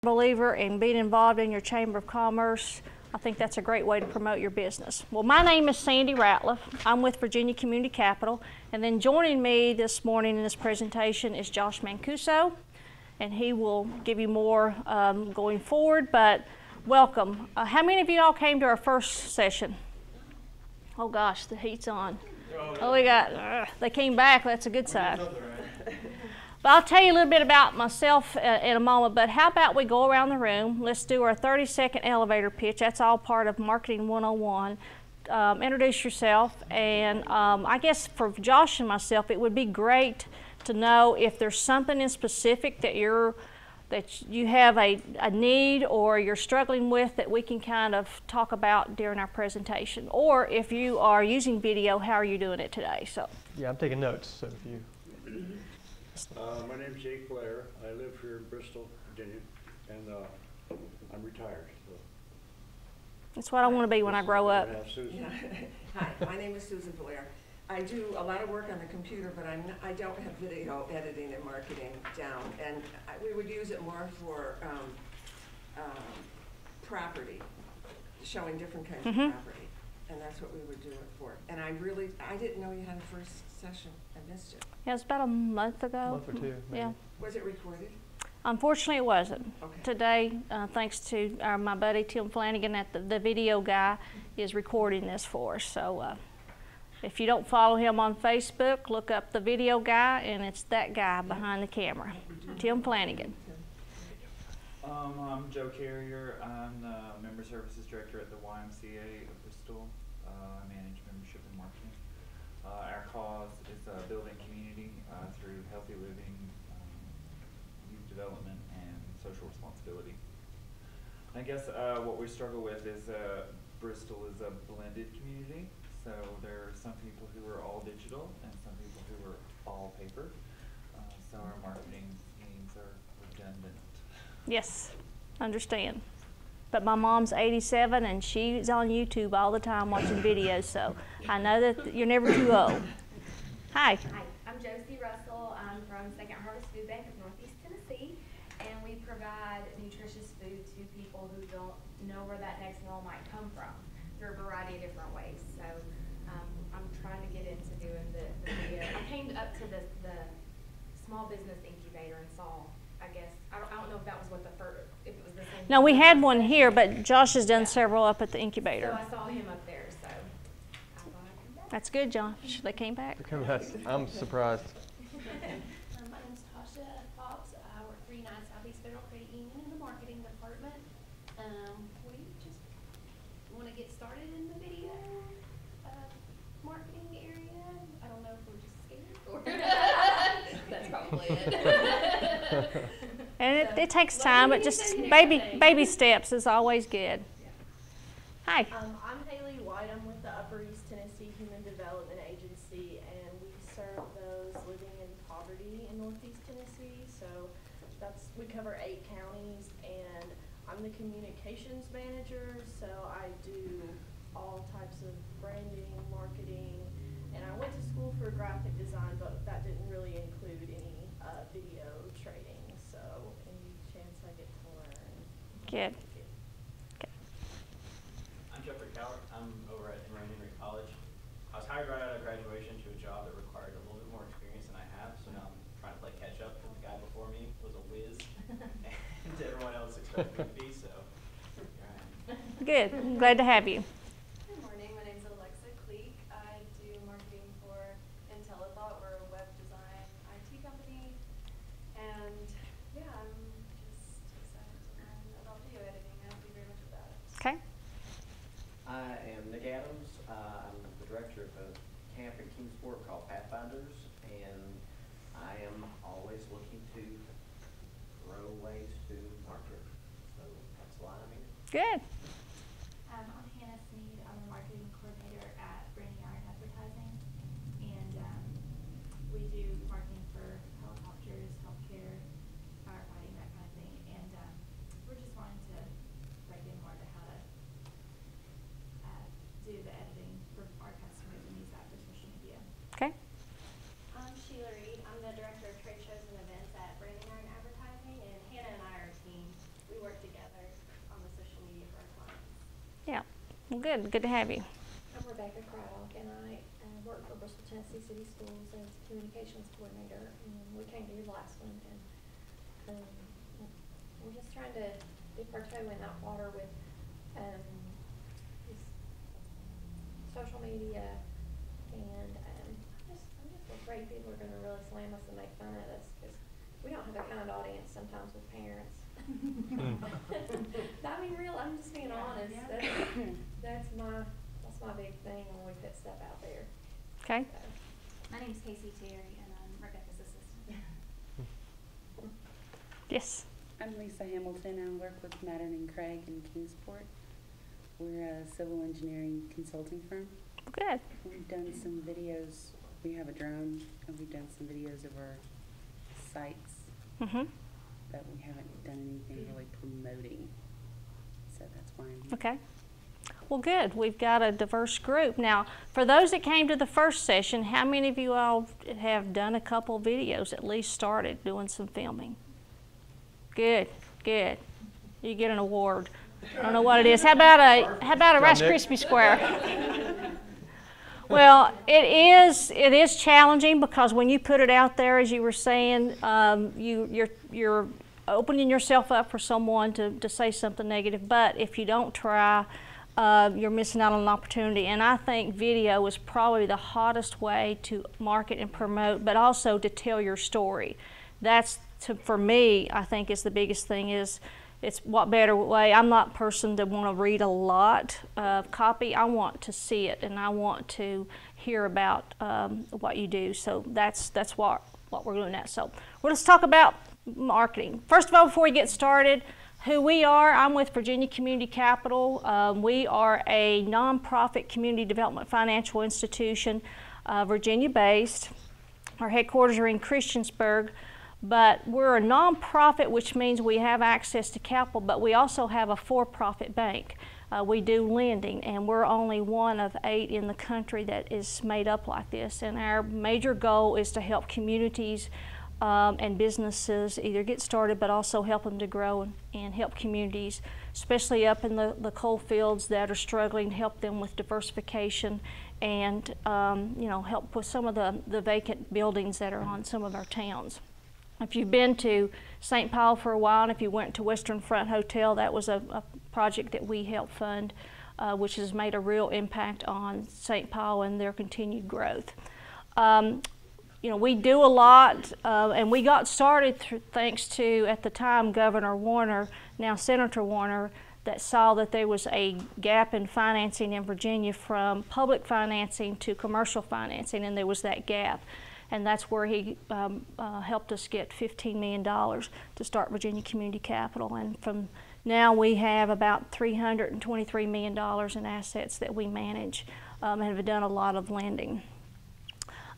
believer in being involved in your Chamber of Commerce, I think that's a great way to promote your business. Well, my name is Sandy Ratliff. I'm with Virginia Community Capital, and then joining me this morning in this presentation is Josh Mancuso, and he will give you more going forward, but welcome. How many of you all came to our first session? Oh gosh, the heat's on. Oh, we got, they came back, that's a good sign. But I'll tell you a little bit about myself in a moment, but how about we go around the room. Let's do our 30-second elevator pitch. That's all part of Marketing 101. Introduce yourself, and I guess for Josh and myself, it would be great to know if there's something in specific that you have a need or you're struggling with that we can kind of talk about during our presentation. Or if you are using video, how are you doing it today? So. Yeah, I'm taking notes, so if you... My name is Jake Blair. I live here in Bristol, Virginia, and I'm retired. So. That's what I want to be when I grow up. Hi, my name is Susan Blair. I do a lot of work on the computer, but I don't have video editing and marketing down, and we would use it more for property, showing different kinds of property, and that's what we would do it for. And I didn't know you had a first session. I missed it. Yeah, it was about a month ago. A month or two, maybe. Yeah. Was it recorded? Unfortunately, it wasn't. Okay. Today, thanks to my buddy Tim Flanagan, the video guy, is recording this for us. So if you don't follow him on Facebook, look up the video guy, and it's that guy behind the camera, Tim Flanagan. I'm Joe Carrier. I'm the Member Services Director at the YMCA of Bristol. I manage membership and marketing. Our cause is building community through healthy living, youth development, and social responsibility. I guess what we struggle with is Bristol is a blended community, so there are some people who are all digital and some people who are all paper. So our marketing teams are redundant. Yes, understand. But my mom's 87 and she's on YouTube all the time watching videos, so I know that you're never too old. Hi. Hi, I'm Josie Russell. I'm from Second Harvest Food Bank of Northeast Tennessee, and we provide nutritious food to people who don't know where that next meal might come from through a variety of different ways. So I'm trying to get into doing the video. I came up to the small business incubator and saw, I guess, I don't know if that was what the first, if it was the same. No, we had one here, but Josh has done several up at the incubator. So I saw him up there, so I thought I'd come back. That's good, Josh. They came back. I'm surprised. My name is Tasha Fox. I work for United Southeast Federal Credit Union in the marketing department. We just want to get started in the video marketing area. I don't know if we're just scared or that's probably it. And it takes time, but just baby steps is always good. Hi. I'm Haley White. I'm with the Upper East Tennessee Human Development Agency, and we serve those living in poverty in Northeast Tennessee. So we cover 8 counties, and I'm the communications manager. So I do all types of branding, marketing, and I went to school for graphic design, but that didn't really include any video training. So any chance I get to learn. Good. I'm Jeffrey Cowart. I'm over at Emory Henry College. I was hired right out of graduation to a job that required a little bit more experience than I have, so now I'm trying to play catch up because the guy before me was a whiz and everyone else expected me to be, so here I am. Good. I'm glad to have you. Good morning. My name is Alexa Cleek. I do marketing for IntelliThought. We're a web design IT company. And yeah, I'm just excited to learn about video editing. I don't do very much about it. Okay. I am Nick Adams. I'm the director of a camp and team sport called Pathfinders, and I am always looking to grow ways to market. So that's why I'm here. Good. I'm Hannah Sneed. I'm the marketing coordinator at Branding Iron Advertising, and we do marketing for helicopters, healthcare, firefighting, that kind of thing. And we're just wanting to break in more to how to do the editing for our customers and use that for social media. Okay. I'm Sheila Reed. I'm the director of trade shows and events at Branding Iron Advertising, and Hannah and I are a team. We Well, good. Good to have you. I'm Rebecca Craddock, and I work for Bristol, Tennessee City Schools as communications coordinator. And we came to your last one, and we're just trying to dip our toe in that water with this social media, and I'm just afraid people are going to really slam us and make fun of us because we don't have a kind audience sometimes with parents. I mean, I'm just being honest. That's my big thing when we put stuff out there. Okay. So. My name's Casey Terry, and I'm Rebecca's assistant. Yes. I'm Lisa Hamilton. I work with Mattern and Craig in Kingsport. We're a civil engineering consulting firm. Good. We've done some videos. We have a drone, and we've done some videos of our sites, but we haven't done anything really promoting. So that's why I'm here. Okay. Well, good. We've got a diverse group. Now, for those that came to the first session, how many of you all have done a couple videos, at least started doing some filming? Good, good. You get an award. I don't know what it is. How about a Rice Krispie square? Well, it is challenging because when you put it out there, as you were saying, you're opening yourself up for someone to say something negative. But if you don't try, you're missing out on an opportunity. And I think video is probably the hottest way to market and promote, but also to tell your story. That's, for me, I think is the biggest thing is, it's what better way. I'm not a person that want to read a lot of copy. I want to see it, and I want to hear about what you do. So that's what we're doing now. So let's talk about marketing. First of all, before we get started, who we are. I'm with Virginia Community Capital. We are a nonprofit community development financial institution, Virginia-based. Our headquarters are in Christiansburg. But we're a nonprofit, which means we have access to capital, but we also have a for-profit bank. We do lending, and we're only one of 8 in the country that is made up like this. And our major goal is to help communities and businesses either get started, but also help them to grow and help communities, especially up in the coal fields that are struggling, help them with diversification and help with some of the vacant buildings that are on some of our towns. If you've been to St. Paul for a while, and if you went to Western Front Hotel, that was a project that we helped fund, which has made a real impact on St. Paul and their continued growth. We do a lot, and we got started thanks to, at the time, Governor Warner, now Senator Warner, that saw that there was a gap in financing in Virginia from public financing to commercial financing, and there was that gap. And that's where he helped us get $15 million to start Virginia Community Capital. And from now we have about $323 million in assets that we manage and have done a lot of lending.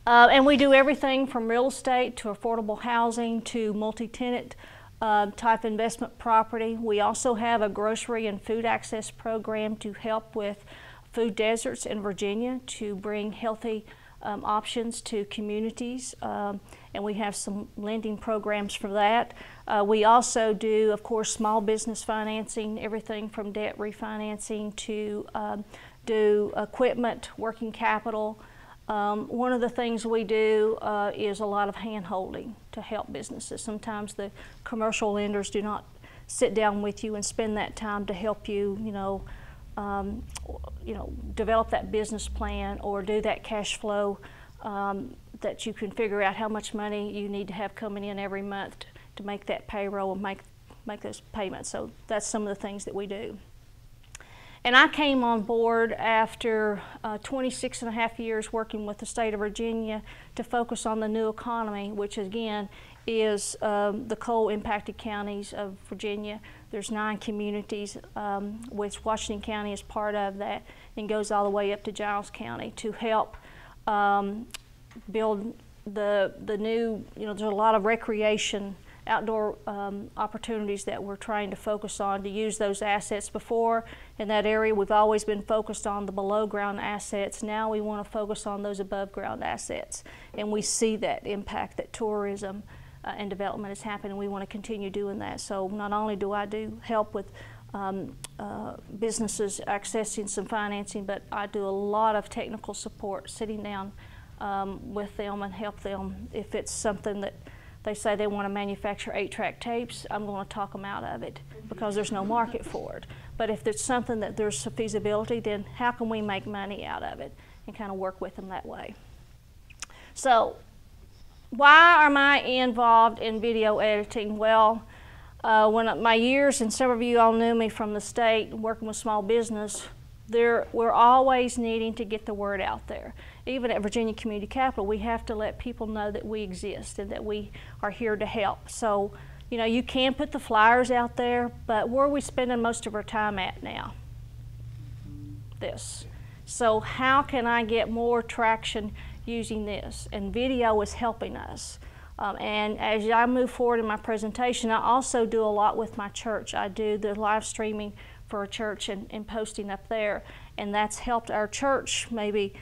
And we do everything from real estate to affordable housing to multi-tenant type investment property. We also have a grocery and food access program to help with food deserts in Virginia to bring healthy options to communities, and we have some lending programs for that. We also do, of course, small business financing, everything from debt refinancing to do equipment, working capital. One of the things we do is a lot of hand-holding to help businesses. Sometimes the commercial lenders do not sit down with you and spend that time to help you, develop that business plan or do that cash flow that you can figure out how much money you need to have coming in every month to make that payroll and make those payments. So that's some of the things that we do. And I came on board after 26 and a half years working with the state of Virginia to focus on the new economy, which again is the coal-impacted counties of Virginia. There's 9 communities, which Washington County is part of that, and goes all the way up to Giles County to help build the new, there's a lot of recreation, outdoor opportunities that we're trying to focus on to use those assets. Before, in that area, we've always been focused on the below-ground assets. Now we want to focus on those above-ground assets, and we see that impact that tourism and development is happening. We want to continue doing that. So not only do I help with businesses accessing some financing, but I do a lot of technical support, sitting down with them and help them. If it's something that they say they want to manufacture 8-track tapes, I'm going to talk them out of it because there's no market for it. But if there's something that there's a feasibility, then how can we make money out of it and kind of work with them that way. So why am I involved in video editing? Well, when my years, and some of you all knew me from the state working with small business, we're always needing to get the word out there. Even at Virginia Community Capital, we have to let people know that we exist and that we are here to help. So, you know, you can put the flyers out there, but where are we spending most of our time at now? This. So how can I get more traction using this? And video is helping us. And as I move forward in my presentation, I also do a lot with my church. I do the live streaming for a church and posting up there, and that's helped our church. Maybe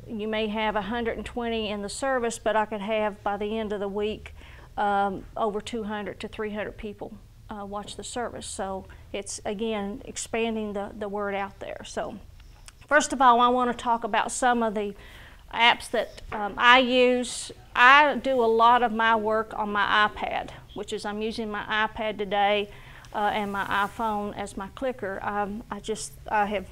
you may have 120 in the service, but I could have by the end of the week over 200 to 300 people watch the service. So it's, again, expanding the word out there. So first of all, I want to talk about some of the apps that I use. I do a lot of my work on my iPad, which is I'm using my iPad today and my iPhone as my clicker. I have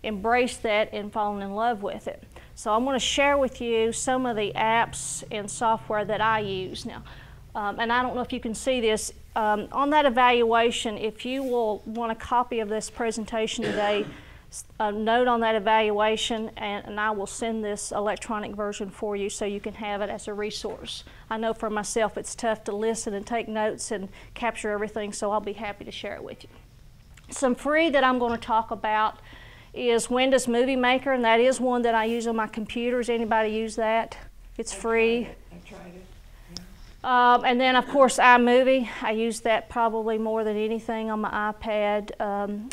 embraced that and fallen in love with it. So I'm going to share with you some of the apps and software that I use now. And I don't know if you can see this. On that evaluation, if you will want a copy of this presentation today, note on that evaluation, and I will send this electronic version for you so you can have it as a resource. I know for myself it's tough to listen and take notes and capture everything, so I'll be happy to share it with you. Some free that I'm going to talk about is Windows Movie Maker, and that is one that I use on my computer. Does anybody use that? It's free. I've tried it. And then, of course, iMovie. I use that probably more than anything on my iPad.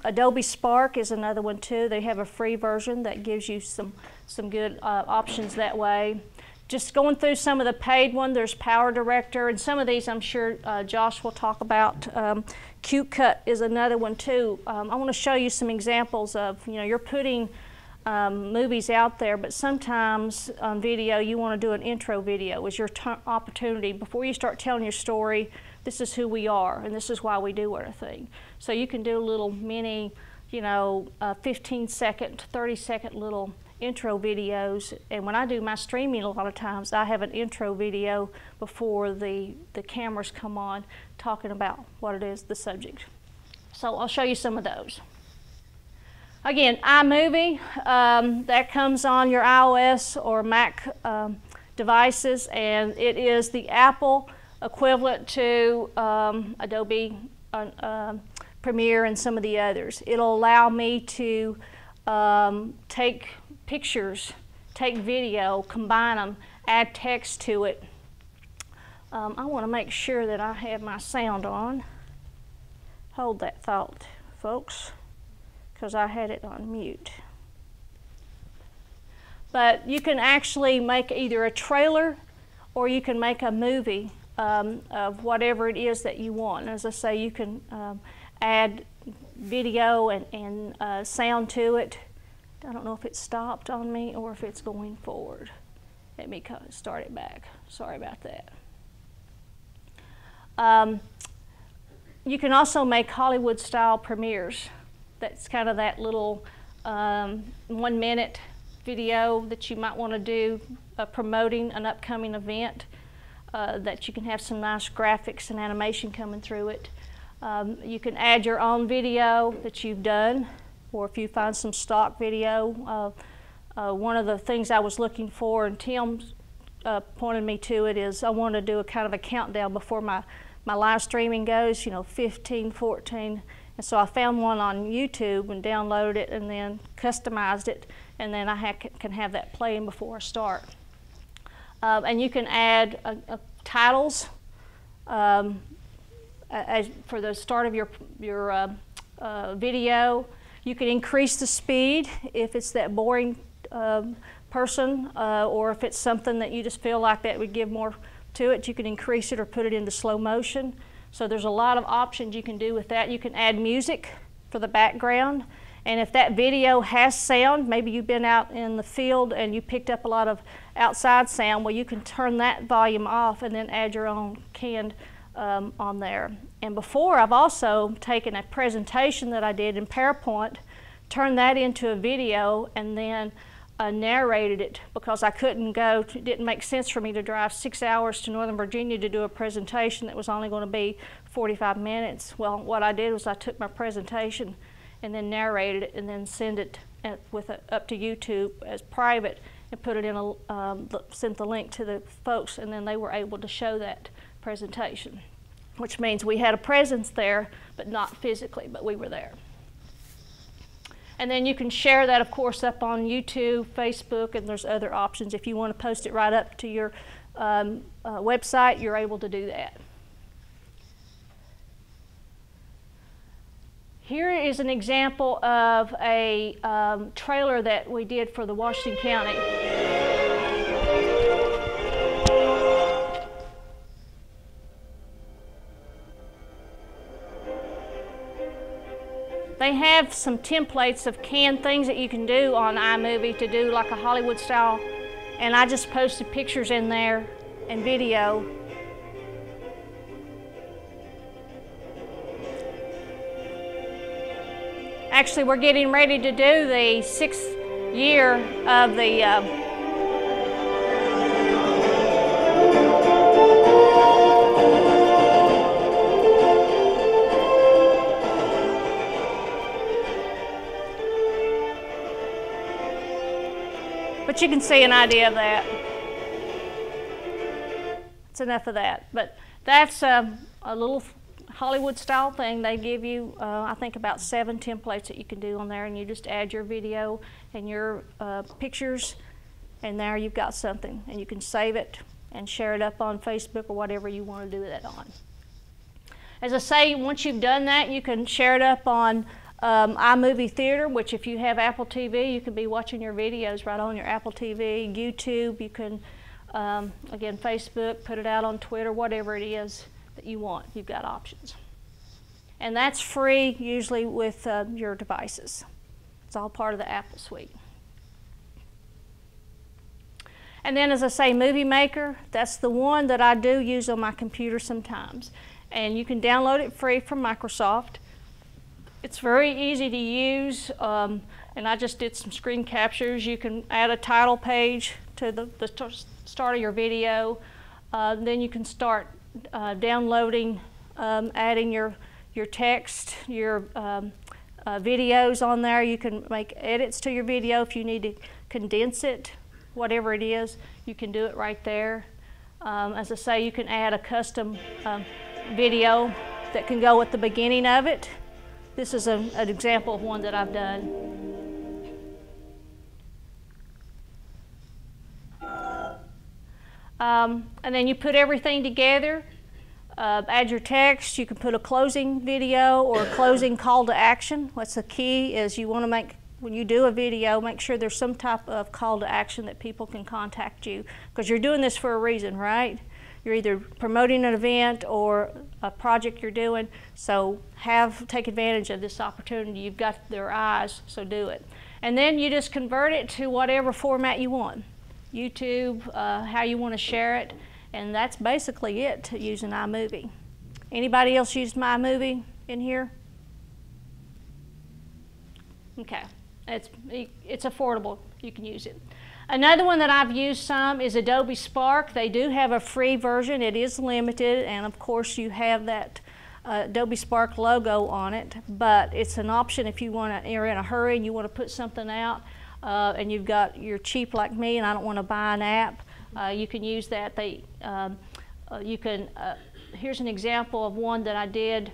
Adobe Spark is another one, too. They have a free version that gives you some good options that way. Just going through some of the paid ones, there's Power Director, and some of these I'm sure Josh will talk about. QCut is another one, too. I want to show you some examples of, you know, you're putting movies out there, but sometimes on video you want to do an intro video as your opportunity before you start telling your story. This is who we are and this is why we do our thing. So you can do little mini, you know, 15-second, 30-second little intro videos. And when I do my streaming, a lot of times I have an intro video before the cameras come on talking about what it is, the subject. So I'll show you some of those. Again, iMovie, that comes on your iOS or Mac devices, and it is the Apple equivalent to Adobe Premiere and some of the others. It'll allow me to take pictures, take video, combine them, add text to it. I want to make sure that I have my sound on. Hold that thought, folks, because I had it on mute. But you can actually make either a trailer or you can make a movie of whatever it is that you want. As I say, you can add video and sound to it. I don't know if it stopped on me or if it's going forward. Let me start it back. Sorry about that. You can also make Hollywood-style premieres. That's kind of that little 1-minute video that you might want to do promoting an upcoming event that you can have some nice graphics and animation coming through it. You can add your own video that you've done, or if you find some stock video. One of the things I was looking for, and Tim pointed me to it, is I want to do a kind of a countdown before my live streaming goes, you know, 15, 14. And so I found one on YouTube and downloaded it and then customized it, and then I can have that playing before I start. And you can add titles for the start of your video. You can increase the speed if it's that boring person, or if it's something that you just feel like that would give more to it, you can increase it or put it into slow motion. So there's a lot of options you can do with that. You can add music for the background. And if that video has sound, maybe you've been out in the field and you picked up a lot of outside sound, well, you can turn that volume off and then add your own canned on there. And before, I've also taken a presentation that I did in PowerPoint, turned that into a video, and then narrated it because I couldn't go, it didn't make sense for me to drive 6 hours to Northern Virginia to do a presentation that was only going to be 45 minutes. Well, what I did was I took my presentation and then narrated it and then send it up to YouTube as private and put it in sent the link to the folks, and then they were able to show that presentation, which means we had a presence there, but not physically, but we were there. And then you can share that, of course, up on YouTube, Facebook, and there's other options. If you want to post it right up to your website, you're able to do that. Here is an example of a trailer that we did for the Washington County. They have some templates of canned things that you can do on iMovie to do like a Hollywood style, and I just posted pictures in there and video. Actually, we're getting ready to do the 6th year of the but you can see an idea of that. That's enough of that. But that's a little Hollywood style thing. They give you, I think, about 7 templates that you can do on there, and you just add your video and your pictures, and there you've got something. And you can save it and share it up on Facebook or whatever you want to do that on. As I say, once you've done that, you can share it up on iMovie Theater, which if you have Apple TV, you can be watching your videos right on your Apple TV. YouTube, you can, again, Facebook, put it out on Twitter, whatever it is that you want. You've got options. And that's free, usually with your devices. It's all part of the Apple suite. And then, as I say, Movie Maker, that's the one that I do use on my computer sometimes. And you can download it free from Microsoft. It's very easy to use, and I just did some screen captures. You can add a title page to the start of your video. Then you can start downloading, adding your text, your videos on there. You can make edits to your video if you need to condense it, whatever it is, you can do it right there. As I say, you can add a custom video that can go at the beginning of it. This is an example of one that I've done. And then you put everything together, add your text. You can put a closing video or a closing call to action. What's the key is you want to make, when you do a video, make sure there's some type of call to action that people can contact you, because you're doing this for a reason, right? You're either promoting an event or a project you're doing, so take advantage of this opportunity. You've got their eyes, so do it. And then you just convert it to whatever format you want. YouTube, how you want to share it, and that's basically it using iMovie. Anybody else used my iMovie in here? Okay, it's affordable, you can use it. Another one that I've used some is Adobe Spark. They do have a free version. It is limited, and of course you have that Adobe Spark logo on it, but it's an option if you're in a hurry and you want to put something out and you're cheap like me and I don't want to buy an app. You can use that. Here's an example of one that I did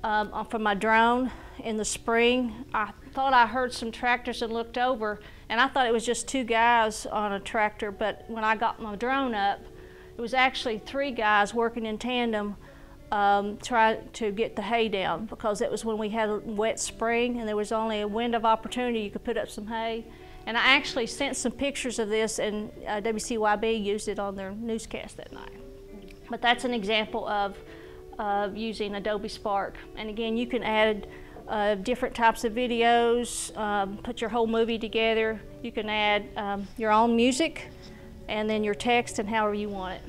from my drone in the spring. I thought I heard some tractors and looked over, and I thought it was just 2 guys on a tractor, but when I got my drone up, it was actually 3 guys working in tandem trying to get the hay down, because it was when we had a wet spring and there was only a wind of opportunity you could put up some hay. And I actually sent some pictures of this, and WCYB used it on their newscast that night. But that's an example of using Adobe Spark. And again, you can add different types of videos, put your whole movie together. You can add your own music and then your text and however you want it.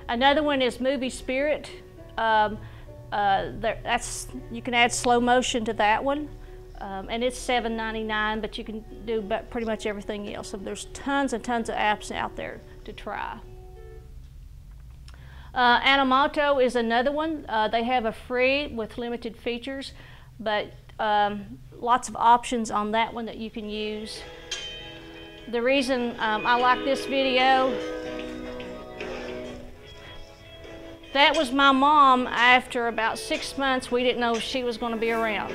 Another one is Movie Spirit. You can add slow motion to that one. And it's $7.99, but you can do pretty much everything else. So there's tons and tons of apps out there to try. Animoto is another one. They have a free with limited features, but lots of options on that one that you can use. The reason I like this video, that was my mom after about 6 months. We didn't know she was going to be around.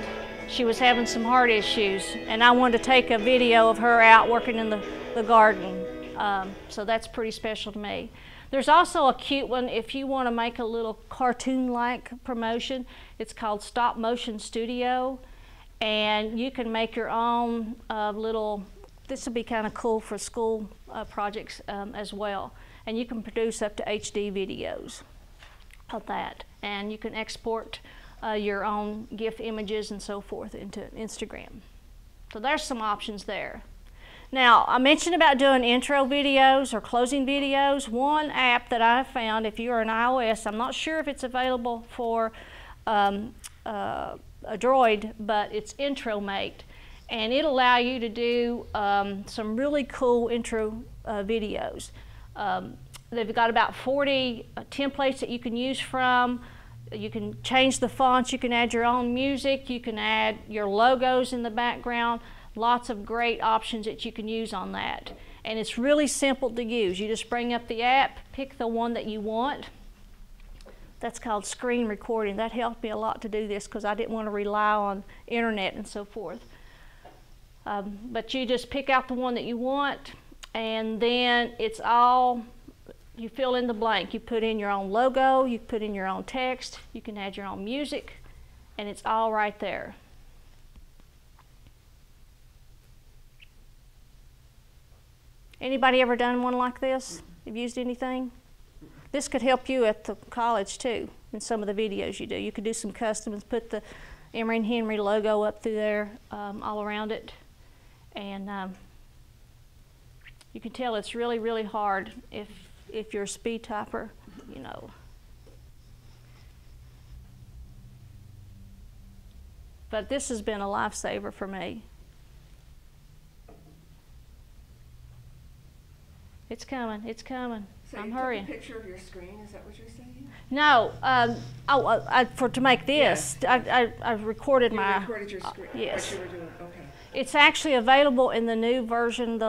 She was having some heart issues, and I wanted to take a video of her out working in the garden. So that's pretty special to me. There's also a cute one if you want to make a little cartoon-like promotion. It's called Stop Motion Studio, and you can make your own little, this would be kind of cool for school projects as well. And you can produce up to HD videos of that, and you can export your own GIF images and so forth into Instagram. So there's some options there. Now, I mentioned about doing intro videos or closing videos. One app that I found, if you're an iOS, I'm not sure if it's available for Android, but it's IntroMate, and it'll allow you to do some really cool intro videos. They've got about 40 templates that you can use from. You can change the fonts, you can add your own music, you can add your logos in the background. Lots of great options that you can use on that. And it's really simple to use. You just bring up the app, pick the one that you want. That's called screen recording. That helped me a lot to do this because I didn't want to rely on internet and so forth. But you just pick out the one that you want, and then it's all, you fill in the blank. You put in your own logo, you put in your own text, you can add your own music, and it's all right there. Anybody ever done one like this? Have used anything? This could help you at the college too, in some of the videos you do. You could do some customs, put the Emory and Henry logo up through there, all around it. And you can tell it's really, really hard if you're a speed typer, you know. But this has been a lifesaver for me. It's coming, it's coming. So I'm you hurrying. took a picture of your screen, is that what you're saying? No, to make this, Yeah. I recorded You my. recorded your screen, yes. what you were doing, okay. It's actually available in the new version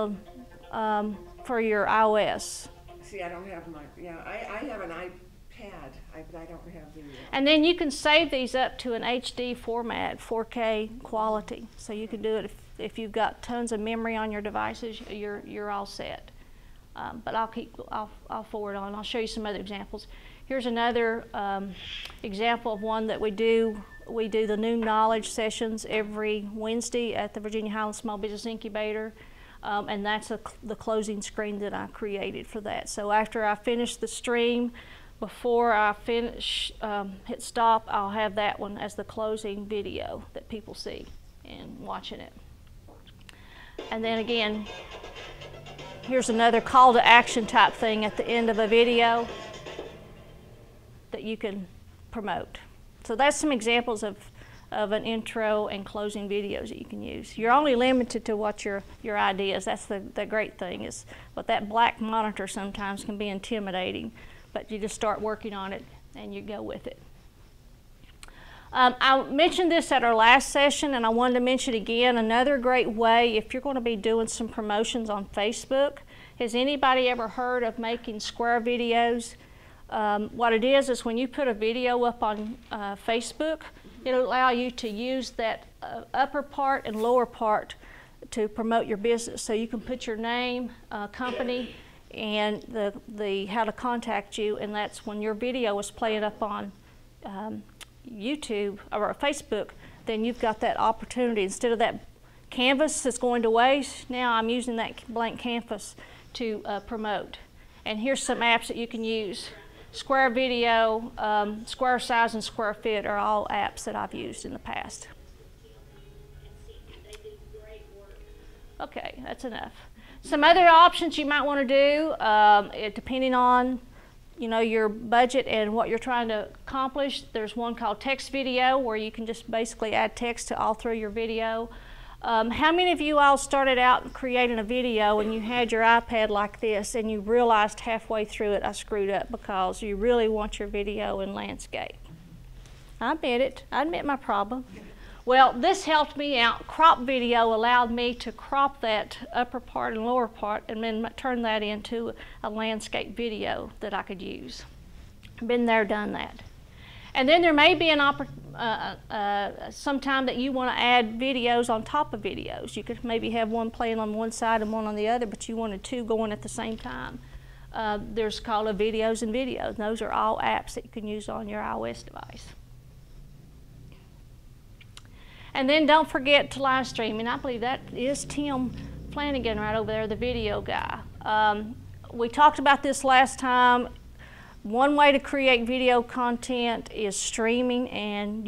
for your iOS. See, I don't have my, yeah, I have an iPad, I don't have the. And then you can save these up to an HD format, 4K quality. So you can do it if you've got tons of memory on your devices, you're all set. But I'll forward on. I'll show you some other examples. Here's another example of one that we do. We do the new knowledge sessions every Wednesday at the Virginia Highlands Small Business Incubator, and that's the closing screen that I created for that. So after I finish the stream, before I finish, hit stop, I'll have that one as the closing video that people see and watching it. And then again, here's another call to action type thing at the end of a video that you can promote. So that's some examples of an intro and closing videos that you can use. You're only limited to what your ideas. That's the great thing is, but that black monitor sometimes can be intimidating, but you just start working on it and you go with it. I mentioned this at our last session, and I wanted to mention again, another great way if you're going to be doing some promotions on Facebook. Has anybody ever heard of making square videos? What it is when you put a video up on Facebook, it'll allow you to use that upper part and lower part to promote your business. So you can put your name, company, and the how to contact you, and that's when your video is playing up on YouTube or Facebook, then you've got that opportunity. Instead of that canvas that's going to waste, now I'm using that blank canvas to promote. And here's some apps that you can use Square Video, Square Size, and Square Fit are all apps that I've used in the past. Okay, that's enough. Some other options you might want to do, depending on your budget and what you're trying to accomplish. There's one called text video where you can just basically add text to all through your video. How many of you all started out creating a video and you had your iPad like this and you realized halfway through it I screwed up because you really want your video in landscape? I admit it. I admit my problem. Well, this helped me out. Crop video allowed me to crop that upper part and lower part and then turn that into a landscape video that I could use. Been there, done that. And then there may be some time that you want to add videos on top of videos. You could maybe have one playing on one side and one on the other, but you wanted two going at the same time. There's called a videos and videos. Those are all apps that you can use on your iOS device. And then don't forget to live stream. And I believe that is Tim Flanagan right over there, the video guy. We talked about this last time. One way to create video content is streaming, and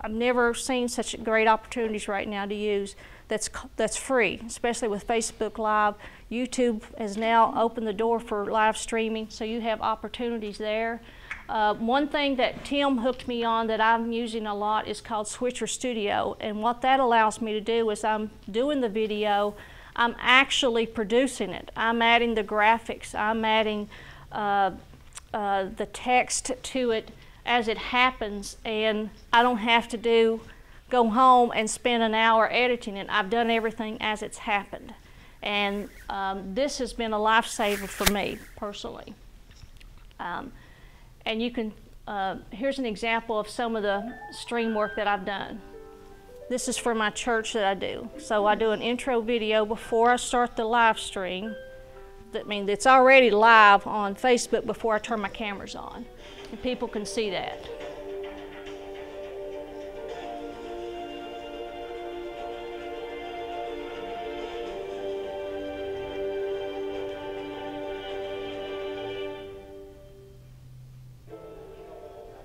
I've never seen such great opportunities right now to use that's free, especially with Facebook Live. YouTube has now opened the door for live streaming, so you have opportunities there. One thing that Tim hooked me on that I'm using a lot is called Switcher Studio, and what that allows me to do is I'm doing the video, I'm actually producing it. I'm adding the graphics, I'm adding the text to it as it happens, and I don't have to go home and spend an hour editing it. I've done everything as it's happened, and this has been a lifesaver for me personally. And you can, here's an example of some of the stream work that I've done. This is for my church that I do. So I do an intro video before I start the live stream. That means it's already live on Facebook before I turn my cameras on. And people can see that.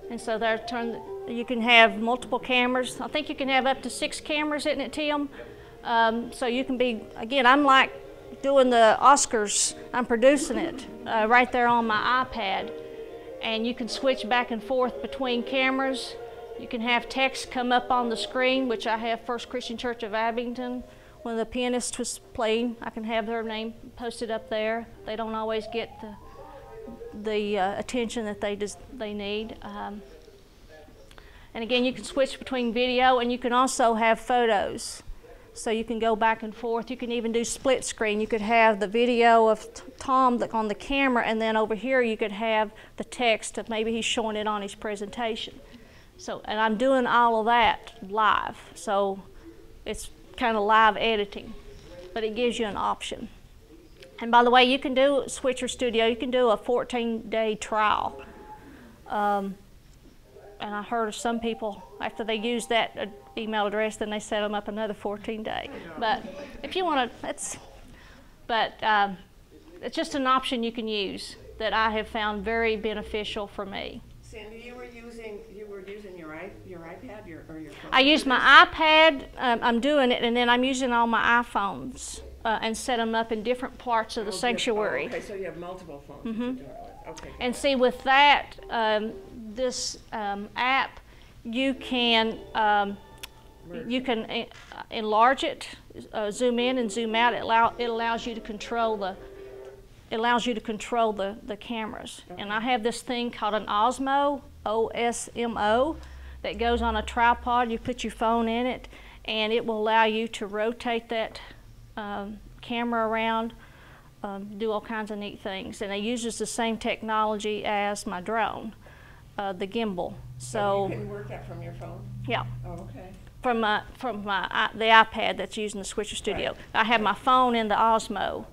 And so you can have multiple cameras. I think you can have up to 6 cameras, isn't it, Tim? So you can be, again, I'm like doing the Oscars. I'm producing it right there on my iPad. And you can switch back and forth between cameras. You can have text come up on the screen, which I have First Christian Church of Abington. When the pianist was playing, I can have their name posted up there. They don't always get the attention that they need. And again, you can switch between video, and you can also have photos. So you can go back and forth. You can even do split screen. You could have the video of Tom on the camera, and then over here you could have the text of maybe he's showing it on his presentation. So, and I'm doing all of that live. So it's kind of live editing, but it gives you an option. And by the way, you can do Switcher Studio. You can do a 14-day trial. And I heard of some people, after they use that email address, then they set them up another 14-day. But if you want to, it's just an option you can use that I have found very beneficial for me. Sandy, you were using your iPad or your phone? I use my iPad. I'm doing it, and then I'm using all my iPhones and set them up in different parts of the sanctuary. Okay, so you have multiple phones. Mm-hmm. Okay. And see, with that, this app, you can enlarge it, zoom in and zoom out. It allows you to control the cameras. Okay. And I have this thing called an Osmo, O-S-M-O, that goes on a tripod. You put your phone in it, and it will allow you to rotate that camera around, do all kinds of neat things. And it uses the same technology as my drone, the gimbal. So you can work that from your phone? Yeah. Oh, okay. From the iPad that's using the Switcher Studio. Right. I have my phone in the Osmo,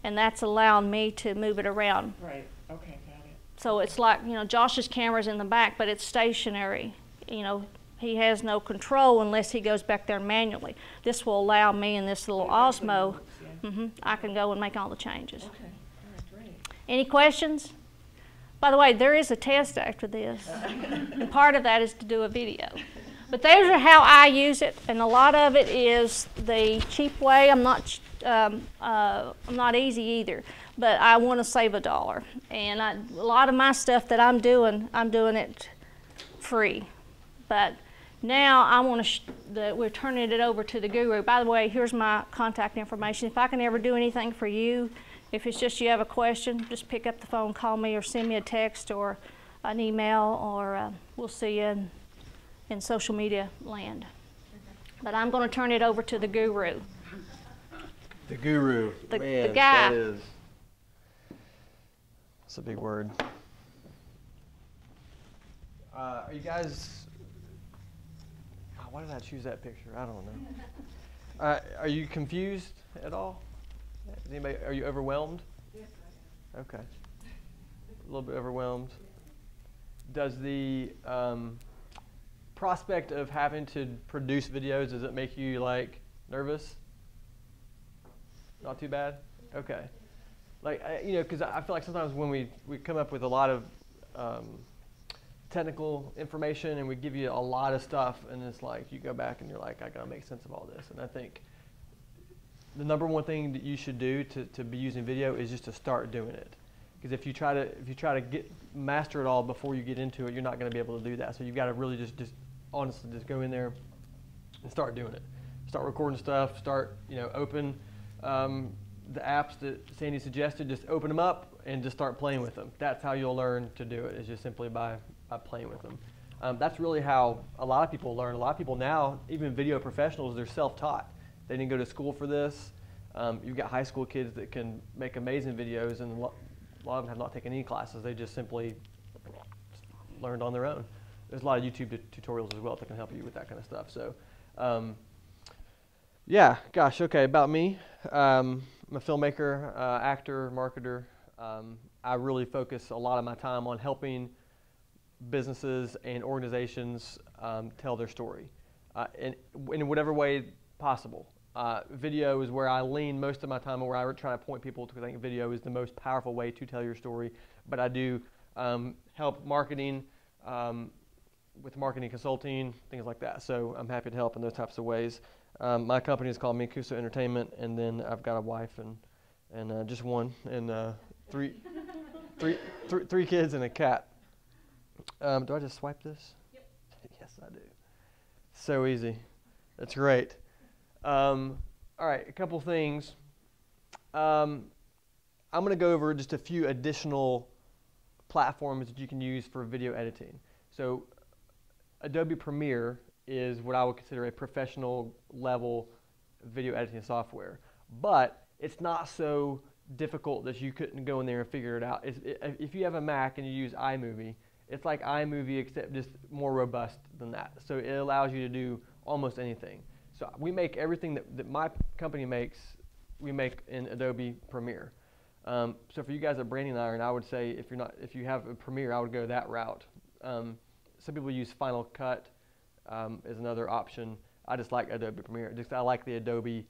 and that's allowing me to move it around. Right. Okay, got it. So it's like, Josh's camera's in the back, but it's stationary. He has no control unless he goes back there manually. This will allow me in this little Osmo. I can go and make all the changes. Okay. All right, great. Any questions? By the way, there is a test after this, and part of that is to do a video. But those are how I use it, and a lot of it is the cheap way. I'm not easy either, but I want to save $1. And a lot of my stuff that I'm doing it free. But now I want to, we're turning it over to the guru. By the way, here's my contact information. If I can ever do anything for you, if it's just you have a question, just pick up the phone, call me, or send me a text or an email, or we'll see you in social media land. But I'm going to turn it over to the guru. The guru. The That guy. is. That's a big word. Are you guys? Why did I choose that picture? I don't know. Are you confused at all? Is anybody? Are you overwhelmed? Yes, I am. Okay. A little bit overwhelmed. Does the prospect of having to produce videos, does it make you like nervous? Not too bad? Okay. Like, you know, because I feel like sometimes when we come up with a lot of technical information and we give you a lot of stuff, and it's like you go back and you're like, I gotta make sense of all this. And I think the number one thing that you should do to be using video is just to start doing it. Because if you try to master it all before you get into it, you're not going to be able to do that. So you've got to really just honestly just go in there and start doing it. Start recording stuff. Start, you know, open the apps that Sandy suggested. Just open them up and just start playing with them. That's how you'll learn to do it. Is just simply by playing with them. That's really how a lot of people learn. A lot of people now, even video professionals, they're self-taught. They didn't go to school for this. You've got high school kids that can make amazing videos, and a lot of them have not taken any classes. They just simply learned on their own. There's a lot of YouTube tutorials as well that can help you with that kind of stuff. So, yeah, gosh, okay, about me. I'm a filmmaker, actor, marketer. I really focus a lot of my time on helping businesses and organizations tell their story in whatever way possible. Video is where I lean most of my time, and where I try to point people to. I think video is the most powerful way to tell your story. But I do help marketing with marketing consulting, things like that. So I'm happy to help in those types of ways. My company is called Minkuso Entertainment, and then I've got a wife and just one, and three kids and a cat. Do I just swipe this? Yep. Yes, I do. So easy. That's great. All right, a couple things. I'm going to go over just a few additional platforms that you can use for video editing. So Adobe Premiere is what I would consider a professional level video editing software. But it's not so difficult that you couldn't go in there and figure it out. If you have a Mac and you use iMovie, it's like iMovie except just more robust than that. So it allows you to do almost anything. So we make everything that my company makes, we make in Adobe Premiere. So for you guys at Branding Iron, I would say if you have a Premiere, I would go that route. Some people use Final Cut as another option. I just like Adobe Premiere. I like the Adobe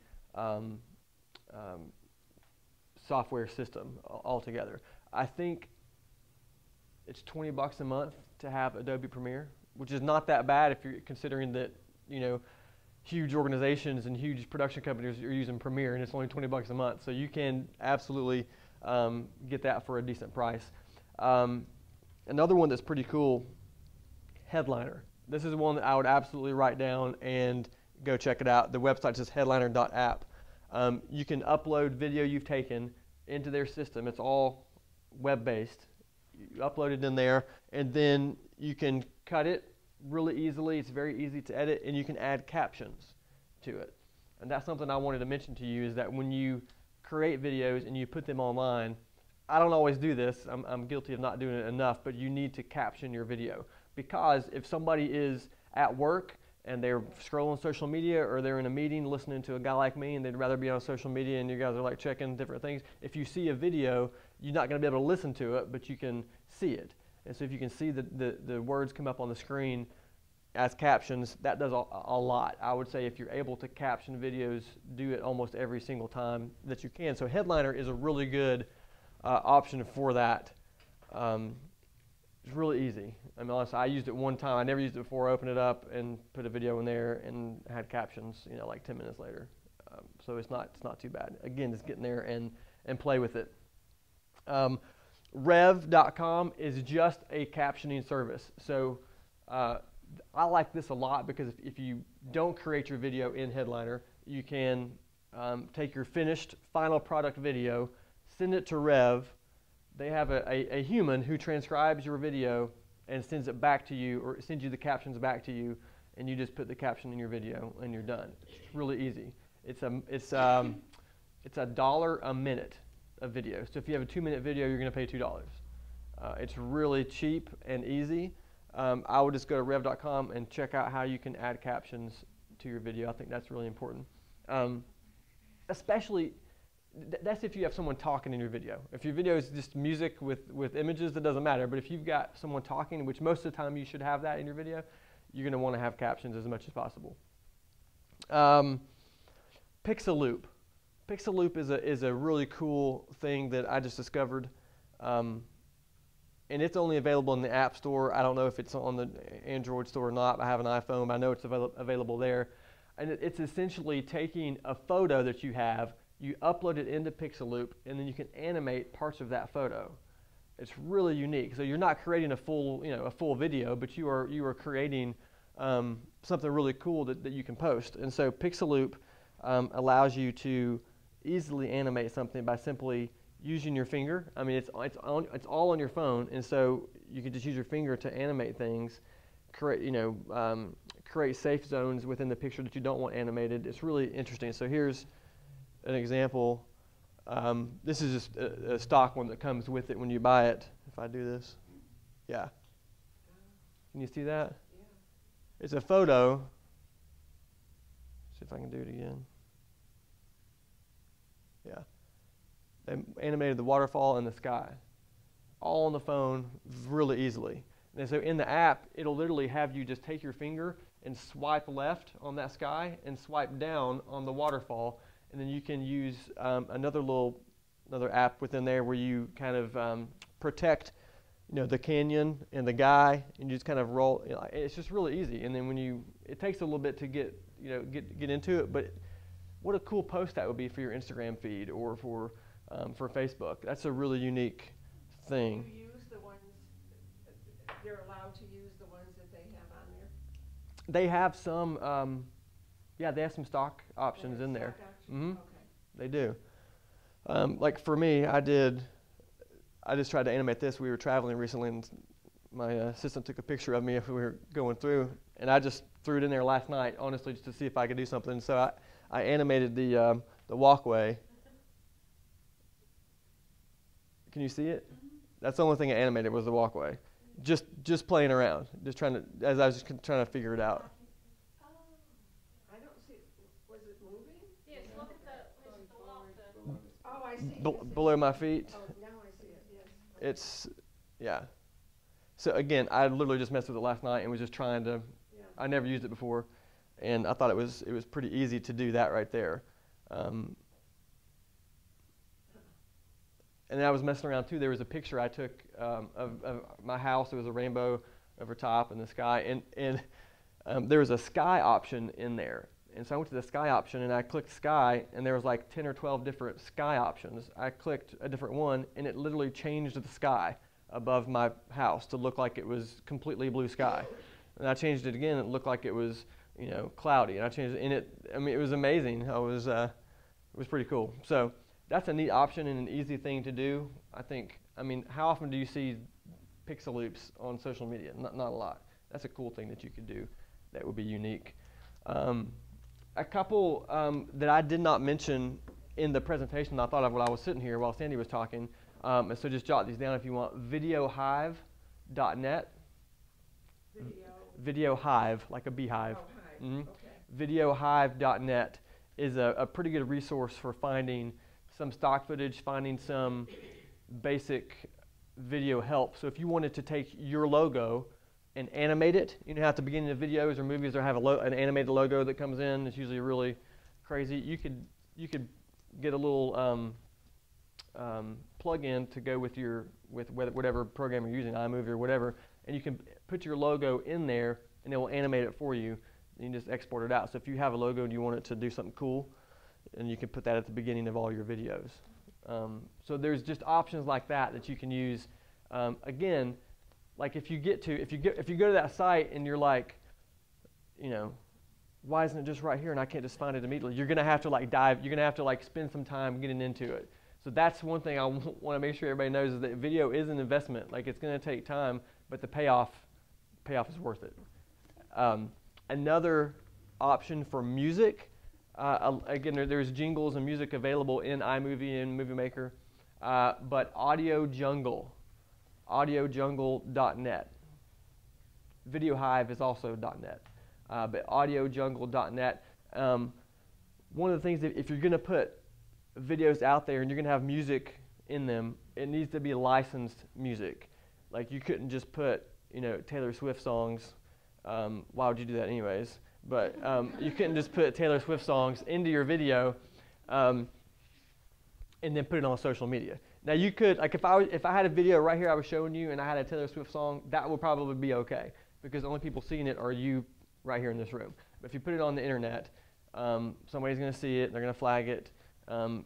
software system altogether. I think it's $20 a month to have Adobe Premiere, which is not that bad if you're considering that, you know, huge organizations and huge production companies are using Premiere, and it's only $20 a month. So you can absolutely get that for a decent price. Another one that's pretty cool, Headliner. This is one that I would absolutely write down and go check it out. The website is headliner.app. You can upload video you've taken into their system. It's all web-based. You upload it in there, and then you can cut it really easily. It's very easy to edit, and you can add captions to it. And that's something I wanted to mention to you, is that when you create videos and you put them online, I don't always do this. I'm guilty of not doing it enough, but you need to caption your video. Because if somebody is at work and they're scrolling social media, or they're in a meeting listening to a guy like me and they'd rather be on social media and you guys are like checking different things, if you see a video, you're not going to be able to listen to it, but you can see it. And so if you can see the words come up on the screen as captions, that does a lot. I would say if you're able to caption videos, do it almost every single time that you can. So Headliner is a really good option for that. It's really easy. I mean, honestly, I used it one time. I never used it before. I opened it up and put a video in there and had captions, you know, like 10 minutes later. So it's not too bad. Again, just get in there and play with it. Rev.com is just a captioning service. So I like this a lot because if you don't create your video in Headliner, you can take your finished final product video, send it to Rev. They have a human who transcribes your video and sends it back to you, or sends you the captions back to you, and you just put the caption in your video and you're done. It's really easy. It's $1 a minute of video. So if you have a 2-minute video, you're going to pay $2. It's really cheap and easy. I would just go to rev.com and check out how you can add captions to your video. I think that's really important. Especially, that's if you have someone talking in your video. If your video is just music with images, that doesn't matter. But if you've got someone talking, which most of the time you should have that in your video, you're going to want to have captions as much as possible. Pixaloop. Pixaloop is a really cool thing that I just discovered. And it's only available in the App Store. I don't know if it's on the Android store or not. I have an iPhone, but I know it's available there. And it's essentially taking a photo that you have, you upload it into Pixaloop, and then you can animate parts of that photo. It's really unique. So you're not creating a full video, but you are creating something really cool that you can post. And so Pixaloop allows you to easily animate something by simply using your finger. I mean, it's all on your phone, and so you can just use your finger to animate things, create safe zones within the picture that you don't want animated. It's really interesting. So here's an example. This is just a stock one that comes with it when you buy it. If I do this, yeah. Can you see that? Yeah. It's a photo. See if I can do it again. Yeah. They animated the waterfall and the sky, all on the phone really easily. And so in the app, it'll literally have you just take your finger and swipe left on that sky and swipe down on the waterfall, and then you can use another app within there where you kind of protect, the canyon and the guy, and you just kind of roll. It's just really easy. And then it takes a little bit to get into it, but what a cool post that would be for your Instagram feed or for Facebook. That's a really unique thing. Do you use the ones, they're allowed to use the ones that they have on there? They have some, they have some stock options in there. Mm-hmm. Okay. They do. Like for me, I just tried to animate this. We were traveling recently, and my assistant took a picture of me if we were going through, and I just threw it in there last night, honestly, just to see if I could do something. So I animated the walkway. Can you see it? Mm-hmm. That's the only thing I animated was the walkway. Just playing around, as I was just trying to figure it out. I don't see, was it moving? Yes, look at the wall. Oh, I see. Below my feet. Oh, now I see it, yes. It's, yeah. So again, I literally just messed with it last night and was just trying to, I never used it before, and I thought it was pretty easy to do that right there. And then I was messing around too. There was a picture I took of my house. There was a rainbow over top in the sky, and there was a sky option in there. And so I went to the sky option and I clicked sky, and there was like 10 or 12 different sky options. I clicked a different one, and it literally changed the sky above my house to look like it was completely blue sky. And I changed it again, and it looked like it was cloudy. And I changed it, and it was amazing. It was pretty cool. So that's a neat option and an easy thing to do. How often do you see Pixaloops on social media? Not a lot. That's a cool thing that you could do that would be unique. A couple that I did not mention in the presentation, I thought of while I was sitting here while Sandy was talking, and so just jot these down if you want. Videohive.net. Video Hive, like a beehive. Oh, Hive. Mm-hmm. Okay. Videohive.net is a pretty good resource for finding some stock footage, finding some basic video help. So if you wanted to take your logo and animate it, how at the beginning of videos or movies they have an animated logo that comes in. It's usually really crazy. You could get a little plug-in to go with whatever program you're using, iMovie or whatever, and you can put your logo in there, and it will animate it for you. You can just export it out. So if you have a logo and you want it to do something cool, and you can put that at the beginning of all your videos. So there's just options like that you can use. Again, like if you go to that site and you're like, you know, why isn't it just right here and I can't just find it immediately? You're gonna have to spend some time getting into it. So that's one thing I want to make sure everybody knows, is that video is an investment. Like, it's gonna take time, but the payoff is worth it. Another option for music, again, there's jingles and music available in iMovie and Movie Maker, but audiojungle.net. Video Hive is also .net, but audiojungle.net. One of the things that if you're going to put videos out there and you're going to have music in them, it needs to be licensed music. Like, you couldn't just put, you know, Taylor Swift songs. Why would you do that anyways? But you couldn't just put Taylor Swift songs into your video and then put it on social media. Now, you could, like, if I had a video right here I was showing you and I had a Taylor Swift song, that would probably be okay, because the only people seeing it are you right here in this room. But if you put it on the internet, somebody's going to see it, they're going to flag it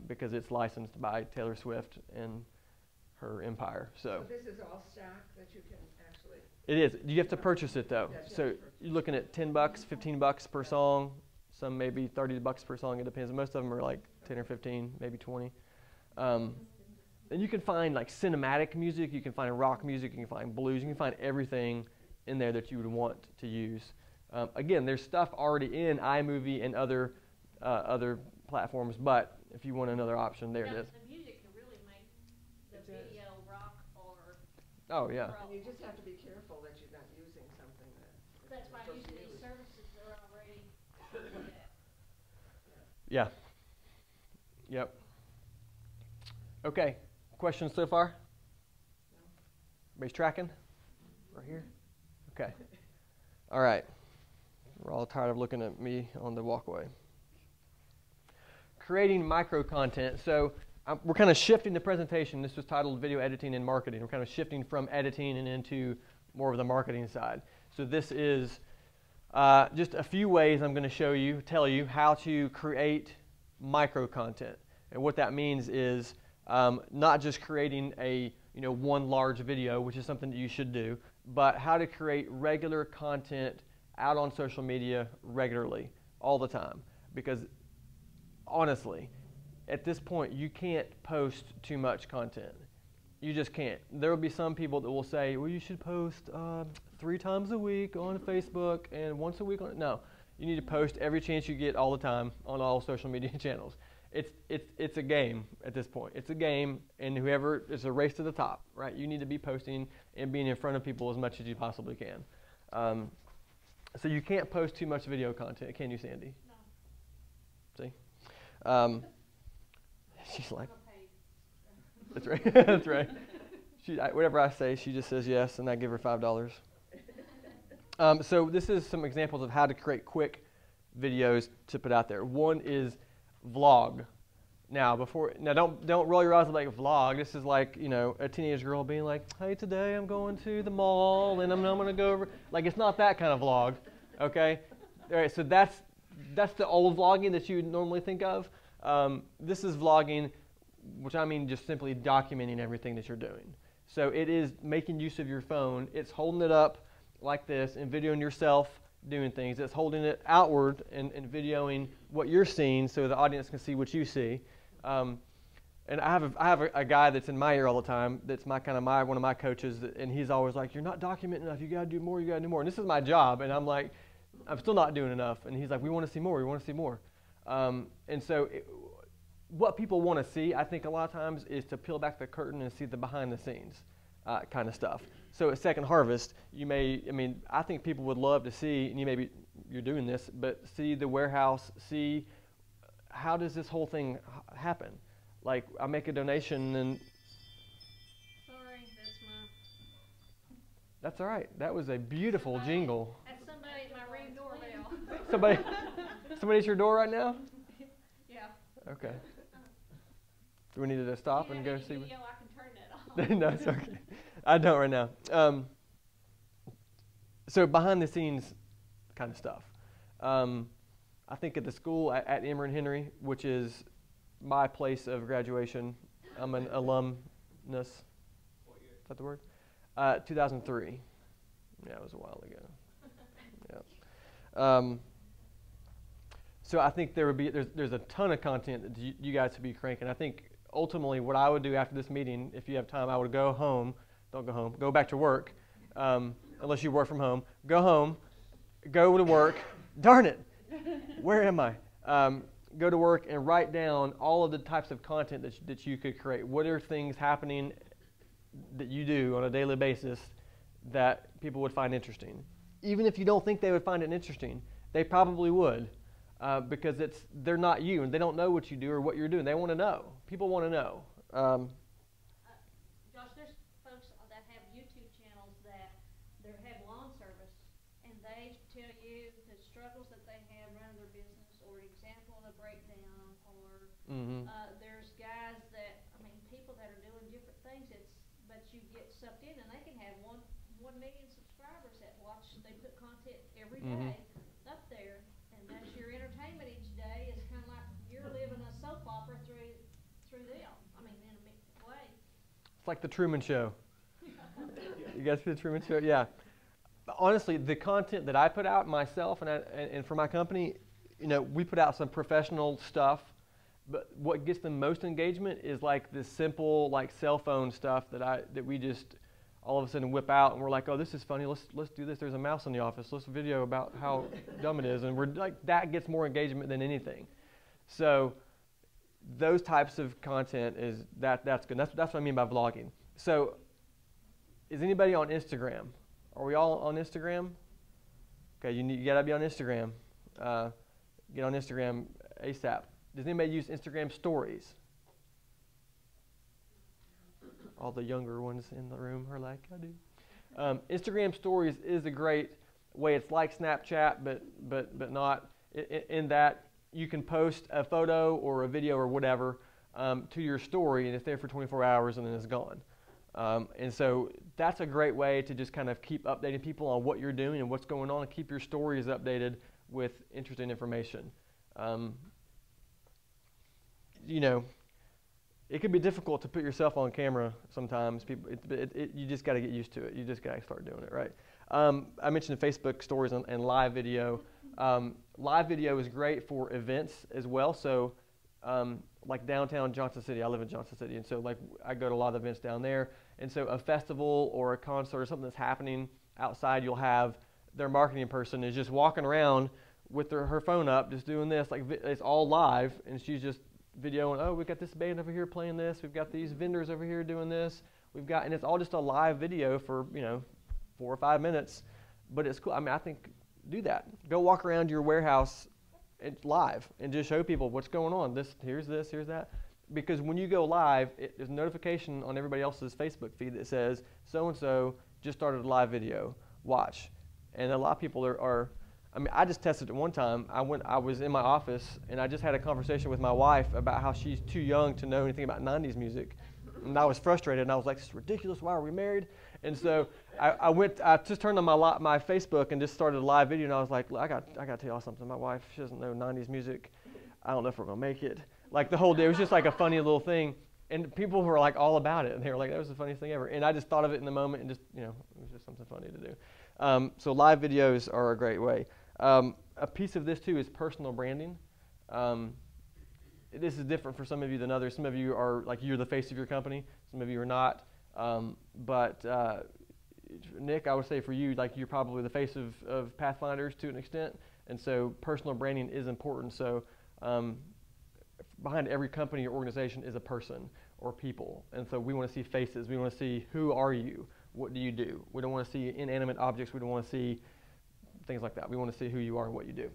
because it's licensed by Taylor Swift and her empire. So this is all stock that you can actually... It is. You have to purchase it, though. So you're looking at $10, $15 per song, some maybe $30 per song. It depends. Most of them are like 10 or 15, maybe 20. And you can find like cinematic music, you can find rock music, you can find blues, you can find everything in there that you would want to use. Again, there's stuff already in iMovie and other platforms, but if you want another option, there it is. The music can really make the video rock or... Oh, yeah. And you just have to be careful that you're not using something that... That's why usually these services are already... Yeah. Yep. Okay. Questions so far? No. Everybody's tracking? Right here? Okay. All right. We're all tired of looking at me on the walkway. Creating micro content. So we're kind of shifting the presentation. This was titled Video Editing and Marketing. We're kind of shifting from editing and into more of the marketing side. So this is just a few ways I'm going to tell you how to create micro content. And what that means is not just creating one large video, which is something that you should do, but how to create regular content out on social media regularly, all the time. Because honestly, at this point, you can't post too much content. You just can't. There will be some people that will say, well, you should post 3 times a week on Facebook and once a week on... No, you need to post every chance you get all the time on all social media channels. It's a game at this point. It's a game, and it's a race to the top, right? You need to be posting and being in front of people as much as you possibly can. So you can't post too much video content, can you, Sandy? No. See? She's like, that's right. That's right. Whatever I say, she just says yes, and I give her $5. So this is some examples of how to create quick videos to put out there. One is vlog. Now don't roll your eyes like vlog. This is like, a teenage girl being like, hey, today I'm going to the mall and I'm going to go over. Like, it's not that kind of vlog, okay? All right, so that's the old vlogging that you would normally think of. This is vlogging, which I mean just simply documenting everything that you're doing. So it is making use of your phone. It's holding it up like this and videoing yourself doing things. It's holding it outward and videoing what you're seeing so the audience can see what you see. And I have a guy that's in my ear all the time. That's one of my coaches, and he's always like, "You're not documenting enough. You got to do more. You got to do more." And this is my job, and I'm like, "I'm still not doing enough." And he's like, "We want to see more. We want to see more." And so, what people want to see, I think, a lot of times, is to peel back the curtain and see the behind the scenes kind of stuff. So at Second Harvest, I think people would love to see, and you're doing this, but see the warehouse, see how does this whole thing happen? Like, I make a donation and... Sorry, that's That's all right. That was a beautiful jingle. That's somebody at my room doorbell. Somebody at your door right now? Yeah. Okay. Do we need to stop Do you and have go any see? video? I can turn that off. No, it's okay. I don't right now. So behind the scenes kind of stuff. I think at the school at Emory and Henry, which is my place of graduation, I'm an alumnus. What year? Is that the word? 2003. Yeah, it was a while ago. Yeah. So I think there's a ton of content that you guys should be cranking. I think ultimately what I would do after this meeting, if you have time, I would go home. Don't go home. Go back to work, unless you work from home. Go home. Go to work. Darn it. Where am I? Go to work and write down all of the types of content that you could create. What are things happening that you do on a daily basis that people would find interesting? Even if you don't think they would find it interesting, they probably would, because they're not you and they don't know what you do or what you're doing. They want to know. People want to know. Josh, there's folks that have YouTube channels that they have lawn service, and they tell you the struggles that they have running their business, or an example of a breakdown, or there's guys that, I mean, people that are doing different things. But you get sucked in, and they can have 1 million subscribers that watch. They put content every day up there, and that's your entertainment each day. It's kind of like you're living a soap opera through them. I mean, in a way. It's like the Truman Show. You guys see the Truman Show? Yeah. But honestly, the content that I put out myself and for my company, we put out some professional stuff. But what gets the most engagement is like this simple like cell phone stuff that we just all of a sudden whip out, and we're like, oh, this is funny. Let's do this. There's a mouse in the office. Let's video about how dumb it is, and we're like, that gets more engagement than anything. So those types of content that's good. That's what I mean by vlogging. So is anybody on Instagram? Are we all on Instagram? Okay, you gotta be on Instagram. Get on Instagram ASAP. Does anybody use Instagram stories? All the younger ones in the room are like, I do. Instagram stories is a great way. It's like Snapchat, but not in that you can post a photo or a video or whatever to your story, and it's there for 24 hours and then it's gone. And so that's a great way to just kind of keep updating people on what you're doing and what's going on, and keep your stories updated with interesting information. It can be difficult to put yourself on camera sometimes. You just got to get used to it. You just got to start doing it, right? I mentioned Facebook stories and live video. Live video is great for events as well. So like downtown Johnson City, I live in Johnson City, and so like I go to a lot of events down there. And so a festival or a concert or something that's happening outside, you'll have their marketing person is just walking around with her phone up, just doing this, like it's all live, and she's just videoing, oh, we've got this band over here playing this, we've got these vendors over here doing this, and it's all just a live video for 4 or 5 minutes, but it's cool. I mean, I think do that. Go walk around your warehouse live and just show people what's going on. Here's that. Because when you go live, there's a notification on everybody else's Facebook feed that says so-and-so just started a live video, watch. And a lot of people are I mean, I just tested it one time. I was in my office, and I just had a conversation with my wife about how she's too young to know anything about 90s music. And I was frustrated, and I was like, this is ridiculous. Why are we married? And so I just turned on my Facebook and just started a live video, and I was like, look, I got to tell y'all something. My wife, she doesn't know 90s music. I don't know if we're going to make it. Like the whole day, it was just like a funny little thing. And people were like all about it, and they were like, that was the funniest thing ever. And I just thought of it in the moment, and just, it was just something funny to do. So live videos are a great way. A piece of this too is personal branding. This is different for some of you than others. Some of you are like, you're the face of your company. Some of you are not. But Nick, I would say for you, like you're probably the face of Pathfinders to an extent. And so personal branding is important. So behind every company or organization is a person or people. And so we want to see faces. We want to see, who are you? What do you do? We don't want to see inanimate objects. We don't want to see things like that. We want to see who you are and what you do.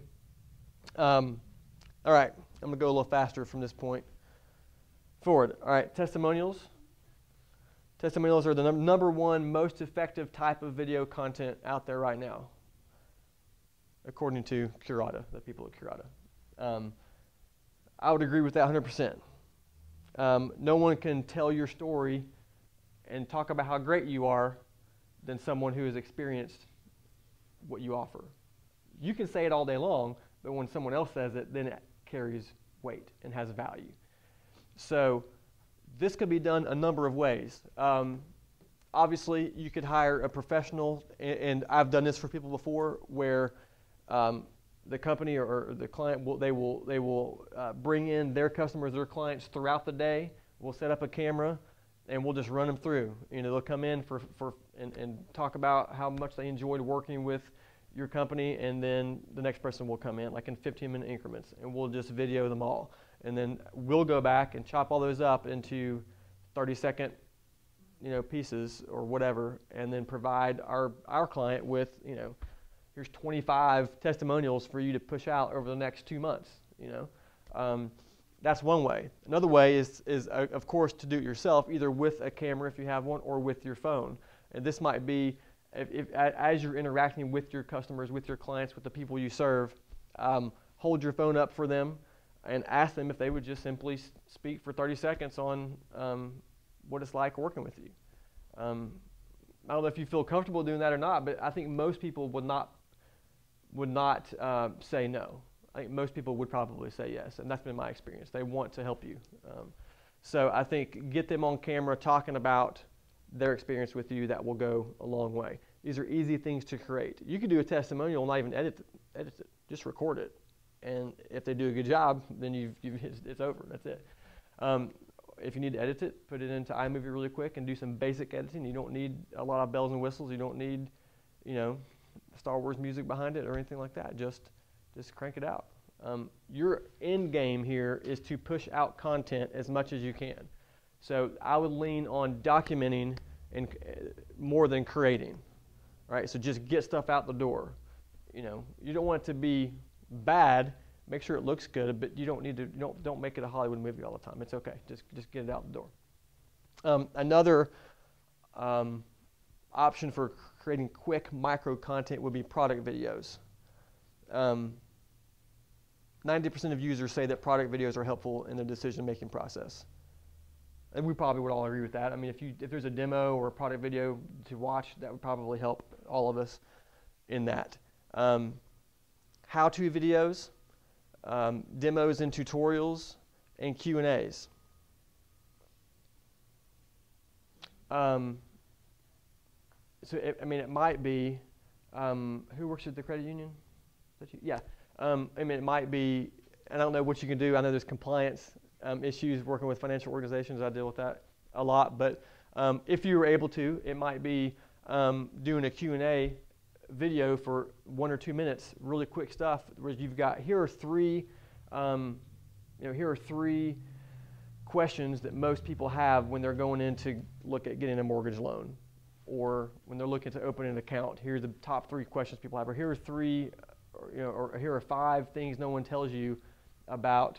All right, I'm going to go a little faster from this point forward. All right, testimonials. Testimonials are the number one most effective type of video content out there right now, according to Curata, the people at Curata. I would agree with that 100%. No one can tell your story and talk about how great you are than someone who has experienced what you offer. You can say it all day long, but when someone else says it, then it carries weight and has value. So this could be done a number of ways. Obviously, you could hire a professional, and I've done this for people before, where the company or the client will bring in their customers, their clients throughout the day. We'll set up a camera, and we'll just run them through. You know, they'll come in and talk about how much they enjoyed working with your company, and then the next person will come in, like in 15-minute increments, and we'll just video them all. And then we'll go back and chop all those up into 30-second, pieces or whatever, and then provide our client with, here's 25 testimonials for you to push out over the next 2 months. That's one way. Another way is of course, to do it yourself, either with a camera if you have one, or with your phone. And this might be, as you're interacting with your customers, with your clients, with the people you serve, hold your phone up for them and ask them if they would just simply speak for 30 seconds on what it's like working with you. I don't know if you feel comfortable doing that or not, but I think most people would not say no. I think most people would probably say yes, and that's been my experience. They want to help you. So I think get them on camera talking about their experience with you. That will go a long way. These are easy things to create. You could do a testimonial and not even edit it. Just record it. And if they do a good job, then it's over. That's it. If you need to edit it, put it into iMovie really quick and do some basic editing. You don't need a lot of bells and whistles. You don't need, Star Wars music behind it or anything like that. Just crank it out. Your end game here is to push out content as much as you can. So I would lean on documenting and more than creating, right? So just get stuff out the door. You don't want it to be bad. Make sure it looks good, but you don't need to. Don't make it a Hollywood movie all the time. It's okay. Just get it out the door. Another option for creating quick micro content would be product videos. 90% of users say that product videos are helpful in the decision-making process. And we probably would all agree with that. I mean, if there's a demo or a product video to watch, that would probably help all of us in that. How-to videos, demos and tutorials, and Q&As. It might be, who works at the credit union? Is that you? Yeah. It might be, I don't know what you can do. I know there's compliance issues working with financial organizations. I deal with that a lot. But if you were able to, it might be doing a Q&A video for 1 or 2 minutes, really quick stuff, where you've got, here are three questions that most people have when they're going in to look at getting a mortgage loan, or when they're looking to open an account. Here are the top 3 questions people have, or here are 3, or here are 5 things no one tells you about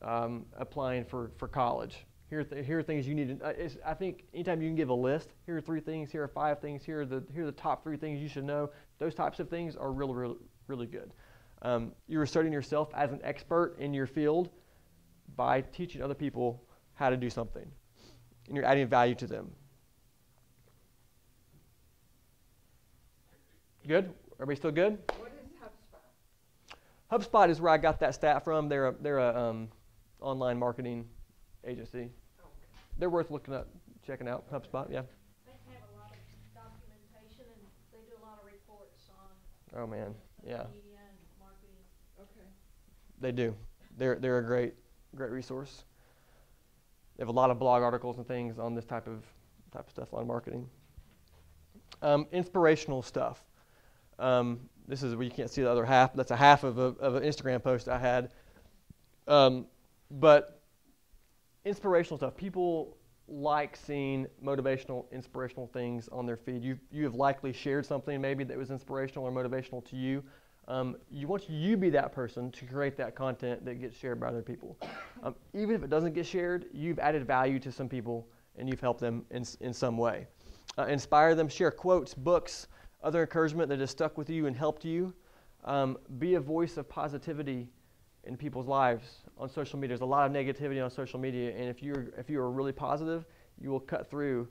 applying for college. Here are things you need to. I think anytime you can give a list, here are 3 things, here are 5 things, here are the top 3 things you should know. Those types of things are really, really, really good. You're asserting yourself as an expert in your field by teaching other people how to do something, and you're adding value to them. Good? Everybody still good? What is HubSpot? HubSpot is where I got that stat from. They're a online marketing agency. Okay. They're worth looking up, checking out. HubSpot, yeah. They have a lot of documentation and they do a lot of reports on Oh man, yeah. media and marketing. Okay. They do. They're a great resource. They have a lot of blog articles and things on this type of stuff on marketing. Inspirational stuff. This is where you can't see the other half. That's a half of an Instagram post I had. But inspirational stuff. People like seeing motivational, inspirational things on their feed. You have likely shared something maybe that was inspirational or motivational to you. You want you to be that person to create that content that gets shared by other people. Even if it doesn't get shared, you've added value to some people and you've helped them in some way. Inspire them, share quotes, books, other encouragement that has stuck with you and helped you. Be a voice of positivity in people's lives on social media. There's a lot of negativity on social media, and if you are really positive, you will cut through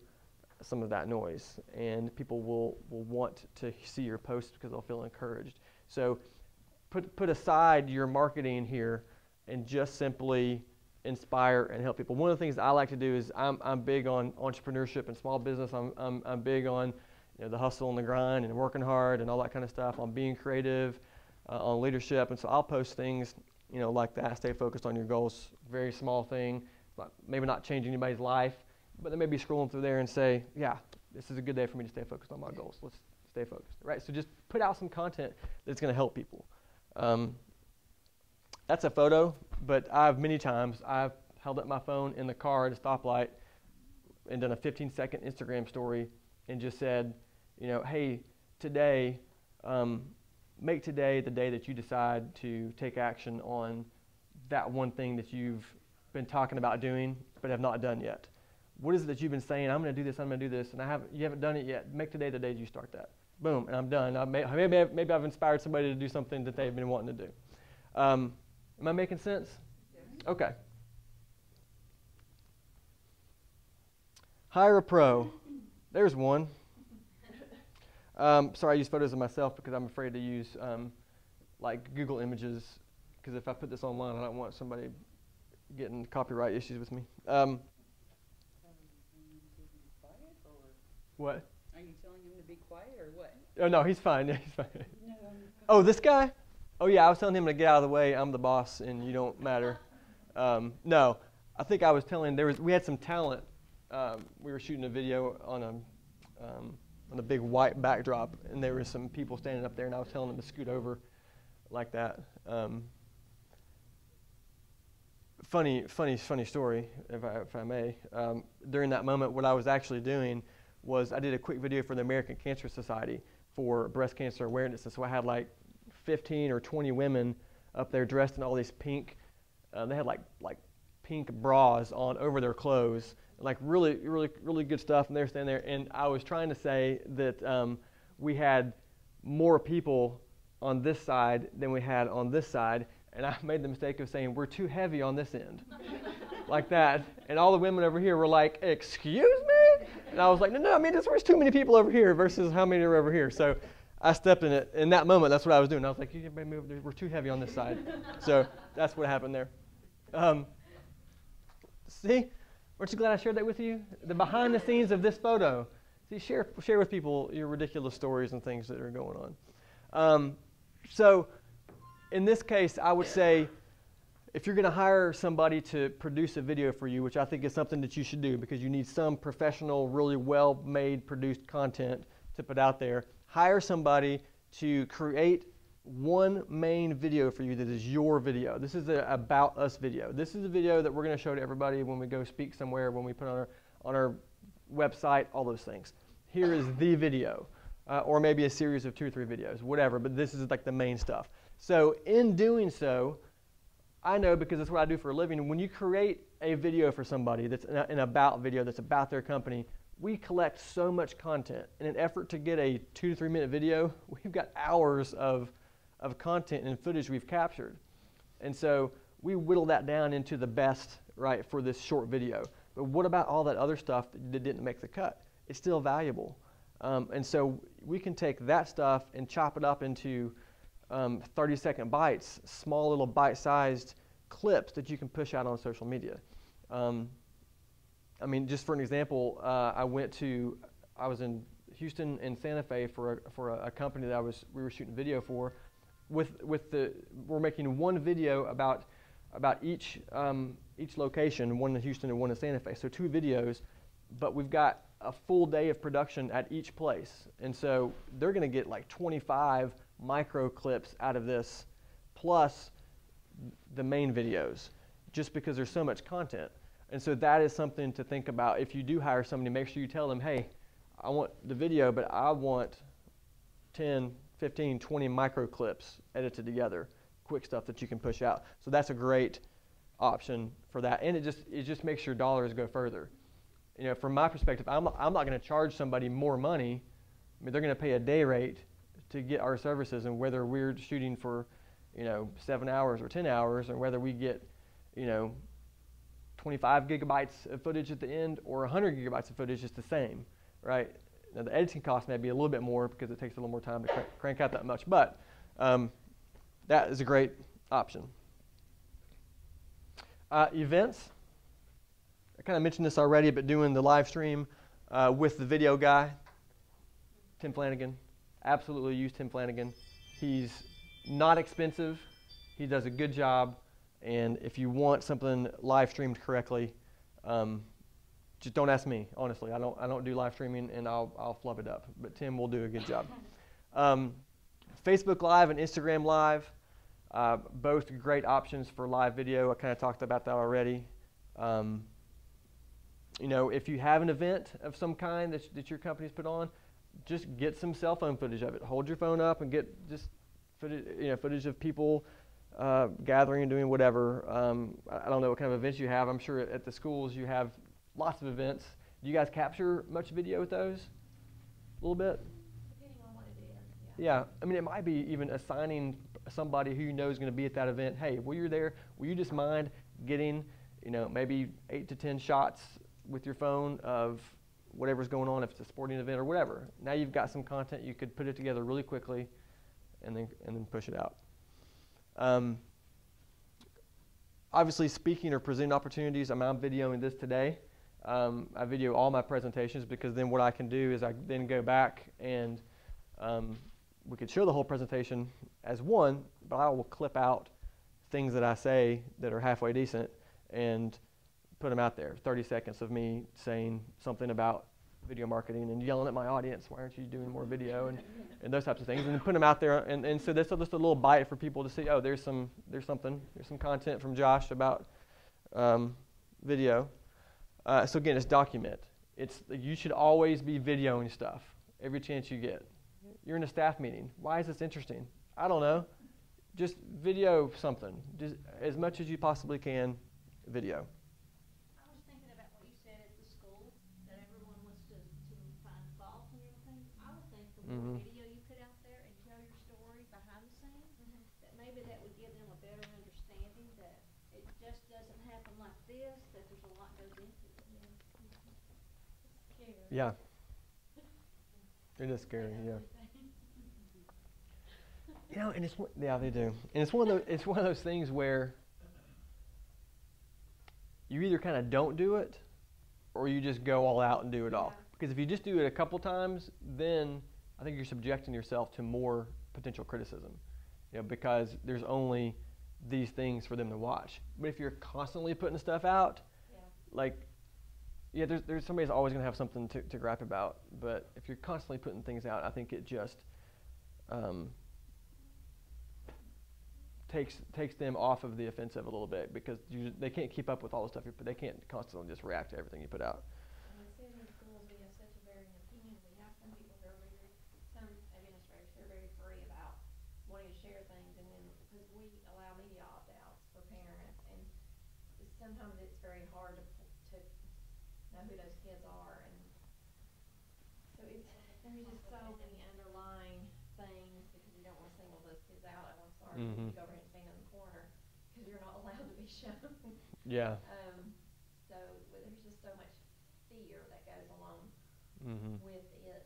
some of that noise, and people will want to see your posts because they'll feel encouraged. So put aside your marketing here and just simply inspire and help people. One of the things that I like to do is I'm big on entrepreneurship and small business. I'm big on the hustle and the grind and working hard and all that kind of stuff, on being creative, on leadership. And so I'll post things like that. Stay focused on your goals. Very small thing, maybe not change anybody's life, but they may be scrolling through there and say, yeah, this is a good day for me to stay focused on my goals. Let's stay focused, right? So just put out some content that's going to help people. That's a photo, but many times I've held up my phone in the car at a stoplight and done a 15-second Instagram story and just said, hey, today, make today the day that you decide to take action on that one thing that you've been talking about doing but have not done yet. What is it that you've been saying? I'm going to do this, and you haven't done it yet. Make today the day you start that. Boom, and I'm done. Maybe I've inspired somebody to do something that they've been wanting to do. Am I making sense? Yes. Okay. Hire a pro. There's one. Sorry, I use photos of myself because I'm afraid to use like Google Images, because if I put this online, I don't want somebody getting copyright issues with me. What? Are you telling him to be quiet or what? Oh, no, he's fine. Yeah, he's fine. No. Oh, this guy? Oh, yeah, I was telling him to get out of the way. I'm the boss, and you don't matter. No, I think I was telling we had some talent. We were shooting a video on a big white backdrop, and there were some people standing up there, and I was telling them to scoot over like that. Funny story, if I may. During that moment, what I was actually doing was I did a quick video for the American Cancer Society for breast cancer awareness. And so I had like 15 or 20 women up there dressed in all these pink, they had like pink bras on over their clothes, like really good stuff. And they're standing there, and I was trying to say that we had more people on this side than we had on this side. And I made the mistake of saying, we're too heavy on this end, like that. And all the women over here were like, excuse me? And I was like, no, I mean, there's too many people over here versus how many are over here. So I stepped in it. In that moment, that's what I was doing. I was like, you better move. We're too heavy on this side. So that's what happened there. See? Aren't you glad I shared that with you? The behind the scenes of this photo. See, share with people your ridiculous stories and things that are going on. So in this case, I would say, if you're going to hire somebody to produce a video for you, which I think is something that you should do because you need some professional, really well-made, produced content to put out there, hire somebody to create one main video for you that is your video. This is an About Us video. This is a video that we're going to show to everybody when we go speak somewhere, when we put on our website, all those things. Here is the video, or maybe a series of 2 or 3 videos, whatever, but this is like the main stuff. So in doing so, I know, because that's what I do for a living, when you create a video for somebody that's an about video that's about their company, we collect so much content. In an effort to get a 2 to 3 minute video, we've got hours of content and footage we've captured. And so we whittle that down into the best, right, for this short video. But what about all that other stuff that didn't make the cut? It's still valuable. And so we can take that stuff and chop it up into 30-second bites, small little bite-sized clips that you can push out on social media. I mean, just for an example, I was in Houston and Santa Fe for a company that we were shooting video for. We're making one video about each location, one in Houston and one in Santa Fe. So 2 videos, but we've got a full day of production at each place, and so they're going to get like 25 micro clips out of this, plus the main videos, just because there's so much content. And so that is something to think about. If you do hire somebody, make sure you tell them, hey, I want the video, but I want 10, 15, 20 micro clips edited together, quick stuff that you can push out. So that's a great option for that, and it just makes your dollars go further. You know, from my perspective, I'm not going to charge somebody more money. I mean, they're going to pay a day rate to get our services, and whether we're shooting for, 7 hours or 10 hours, or whether we get, 25 gigabytes of footage at the end or 100 gigabytes of footage, is the same, right? Now, the editing cost may be a little bit more because it takes a little more time to crank out that much, but that is a great option. Events. I kind of mentioned this already, but doing the live stream with the video guy, Tim Flanagan. Absolutely use Tim Flanagan. He's not expensive. He does a good job. And if you want something live streamed correctly, just don't ask me. Honestly, I don't do live streaming, and I'll flub it up. But Tim will do a good job. Facebook Live and Instagram Live, both great options for live video. I kind of talked about that already. If you have an event of some kind that your company's put on, just get some cell phone footage of it. Hold your phone up and get just footage of people gathering and doing whatever. I don't know what kind of events you have. I'm sure at the schools you have lots of events. Do you guys capture much video with those? A little bit? Depending on what it is, yeah. I mean, it might be even assigning somebody who you know is going to be at that event. Hey, while you're there, will you just mind getting, maybe 8 to 10 shots with your phone of whatever's going on, if it's a sporting event or whatever. Now you've got some content. You could put it together really quickly and then push it out. Obviously, speaking or presenting opportunities, I'm videoing this today. I video all my presentations because then what I can do is I then go back and we could show the whole presentation as one, but I will clip out things that I say that are halfway decent and put them out there. 30 seconds of me saying something about video marketing and yelling at my audience, why aren't you doing more video, and those types of things, and then put them out there. And so that's just a little bite for people to see, oh, there's some content from Josh about video. So again, it's document. You should always be videoing stuff every chance you get. You're in a staff meeting. Why is this interesting? I don't know. Just video something. Just as much as you possibly can, video. I was thinking about what you said at the school, that everyone wants to find fault and everything. I would think the more video you put out there and tell your story behind the scenes, that maybe that would give them a better understanding that it just doesn't happen like this, that there's a lot goes into it. Yeah. It is scary, yeah. And they do. And it's one of those things where you either kind of don't do it, or you just go all out and do it all. Because if you just do it a couple times, then I think you're subjecting yourself to more potential criticism. Because there's only these things for them to watch. But if you're constantly putting stuff out, there's somebody's always going to have something to gripe about. But if you're constantly putting things out, I think it just takes them off of the offensive a little bit, because they can't keep up with all the stuff they can't constantly just react to everything you put out. And I said in schools we have such a varying opinion. We have some people who are some administrators who are very free about wanting to share things, and then because we allow media opt-outs for parents, and sometimes it's very hard to know who those kids are, and so there's just so many underlying things, because you don't want to single those kids out. And I'm sorry, you go over and stand in the corner because you're not allowed to be shown. Yeah. So there's just so much fear that goes along with it.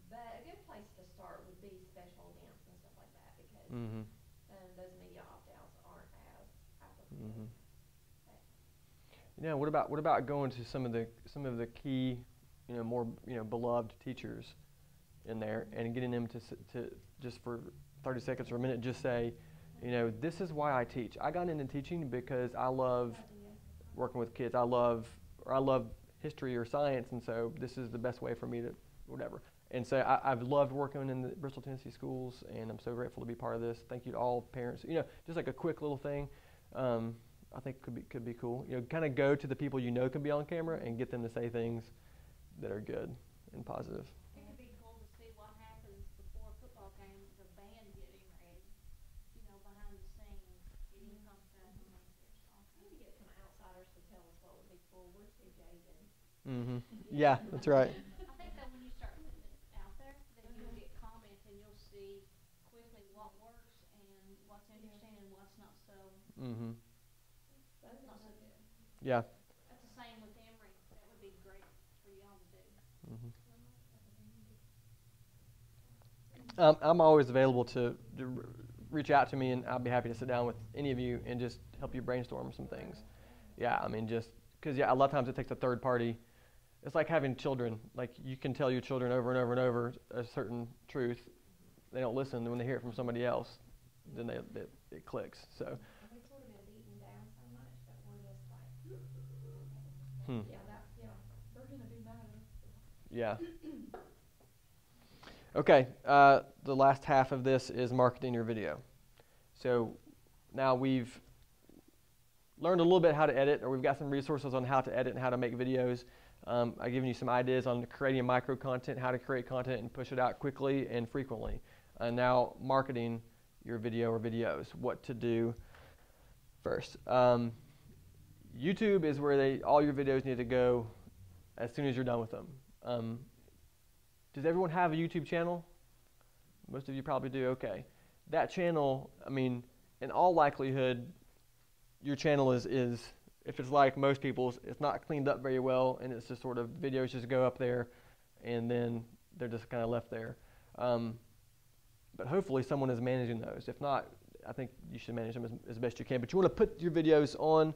But a good place to start would be special events and stuff like that, because those media opt-outs aren't as applicable. What about going to some of the key, more beloved teachers in there and getting them to just for 30 seconds or a minute just say, this is why I teach. I got into teaching because I love working with kids. I love history or science, and so this is the best way for me to whatever. And so I've loved working in the Bristol, Tennessee schools, and I'm so grateful to be part of this. Thank you to all parents. Just like a quick little thing. I think could be cool. Kind of go to the people can be on camera and get them to say things that are good and positive. It could be cool to see what happens before a football game, the band getting ready, behind the scenes, getting pumped up. Maybe get some outsiders to tell us what would be cool. We're too jaded. Yeah, that's right. I think that when you start putting it out there, then you'll get comments and you'll see quickly what works and Mm-hmm. That's not so good. Yeah. That's the same with Emory. That would be great for y'all to do. Mm-hmm. I'm always available to reach out to me, and I'll be happy to sit down with any of you and just help you brainstorm some things. Yeah, I mean, just because a lot of times it takes a third party. It's like having children. Like, you can tell your children over and over and over a certain truth. They don't listen. When they hear it from somebody else, then it clicks. So. We've sort of been beaten down so much that we're just like, they're gonna be mad at us. Yeah. Okay, the last half of this is marketing your video. So now we've learned a little bit how to edit, or we've got some resources on how to edit and how to make videos. I've given you some ideas on creating micro content, how to create content and push it out quickly and frequently. And now marketing your video or videos, what to do first. YouTube is where all your videos need to go as soon as you're done with them. Does everyone have a YouTube channel? Most of you probably do. Okay. That channel, I mean, in all likelihood, your channel is if it's like most people's, it's not cleaned up very well, and it's just sort of videos just go up there, and then they're just kind of left there. But hopefully someone is managing those. If not, I think you should manage them as best you can. But you want to put your videos on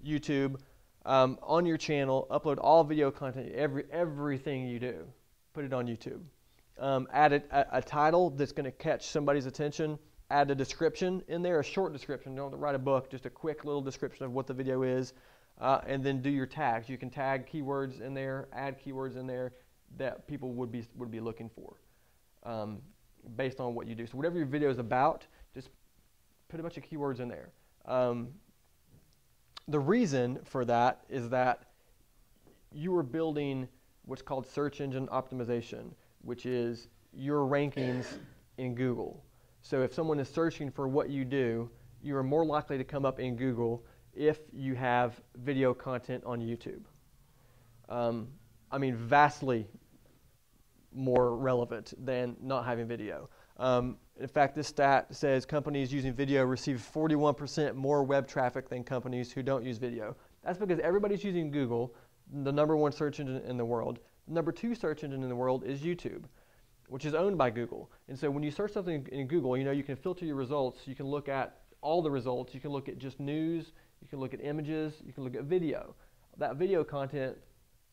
YouTube, on your channel, upload all video content, everything you do. Put it on YouTube. Add a title that's going to catch somebody's attention. Add a description in there, a short description. Don't write a book, just a quick little description of what the video is. And then do your tags. You can tag keywords in there, add keywords in there that people would be looking for based on what you do. So whatever your video is about, just put a bunch of keywords in there. The reason for that is that you are building what's called search engine optimization, which is your rankings in Google. So if someone is searching for what you do, you are more likely to come up in Google if you have video content on YouTube. I mean, vastly more relevant than not having video. In fact, this stat says companies using video receive 41% more web traffic than companies who don't use video. That's because everybody's using Google, the #1 search engine in the world. The #2 search engine in the world is YouTube, which is owned by Google. And so when you search something in Google, you can filter your results. You can look at all the results. You can look at just news. You can look at images. You can look at video. That video content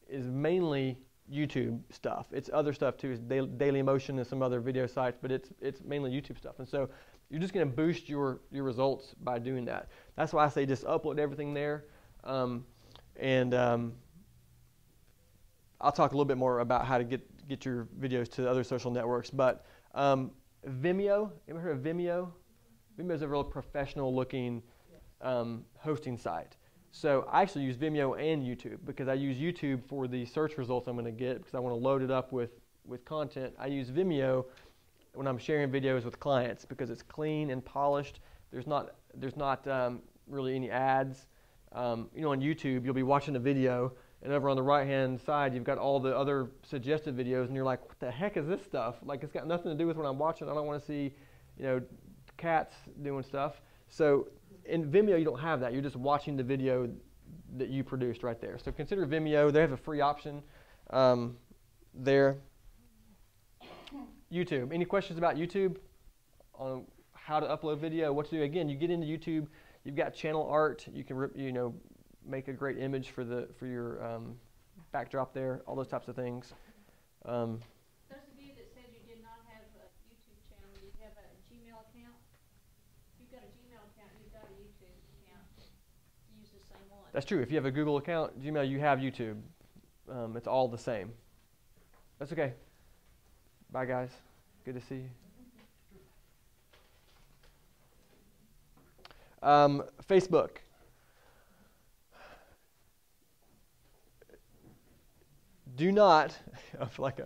is mainly YouTube stuff. It's other stuff too. It's Dailymotion and some other video sites, but it's mainly YouTube stuff. And so you're just going to boost your results by doing that. That's why I say just upload everything there. I'll talk a little bit more about how to get your videos to other social networks. But Vimeo, you ever heard of Vimeo? Vimeo is a real professional-looking hosting site. So I actually use Vimeo and YouTube because I use YouTube for the search results I'm going to get because I want to load it up with content. I use Vimeo when I'm sharing videos with clients because it's clean and polished. There's not really any ads. On YouTube, you'll be watching a video, and over on the right-hand side, you've got all the other suggested videos, and you're like, what the heck is this stuff? Like, it's got nothing to do with what I'm watching. I don't want to see, cats doing stuff. So in Vimeo, you don't have that. You're just watching the video that you produced right there. So consider Vimeo. They have a free option there. YouTube. Any questions about YouTube on how to upload video, what to do? Again, you get into YouTube. You've got channel art. You can make a great image for your backdrop there. All those types of things. Those of you that said you did not have a YouTube channel, you have a Gmail account. If you've got a Gmail account, you've got a YouTube account. Use the same one. That's true. If you have a Google account, Gmail, you have YouTube. It's all the same. That's okay. Bye, guys. Good to see you. Facebook. Do not, I feel like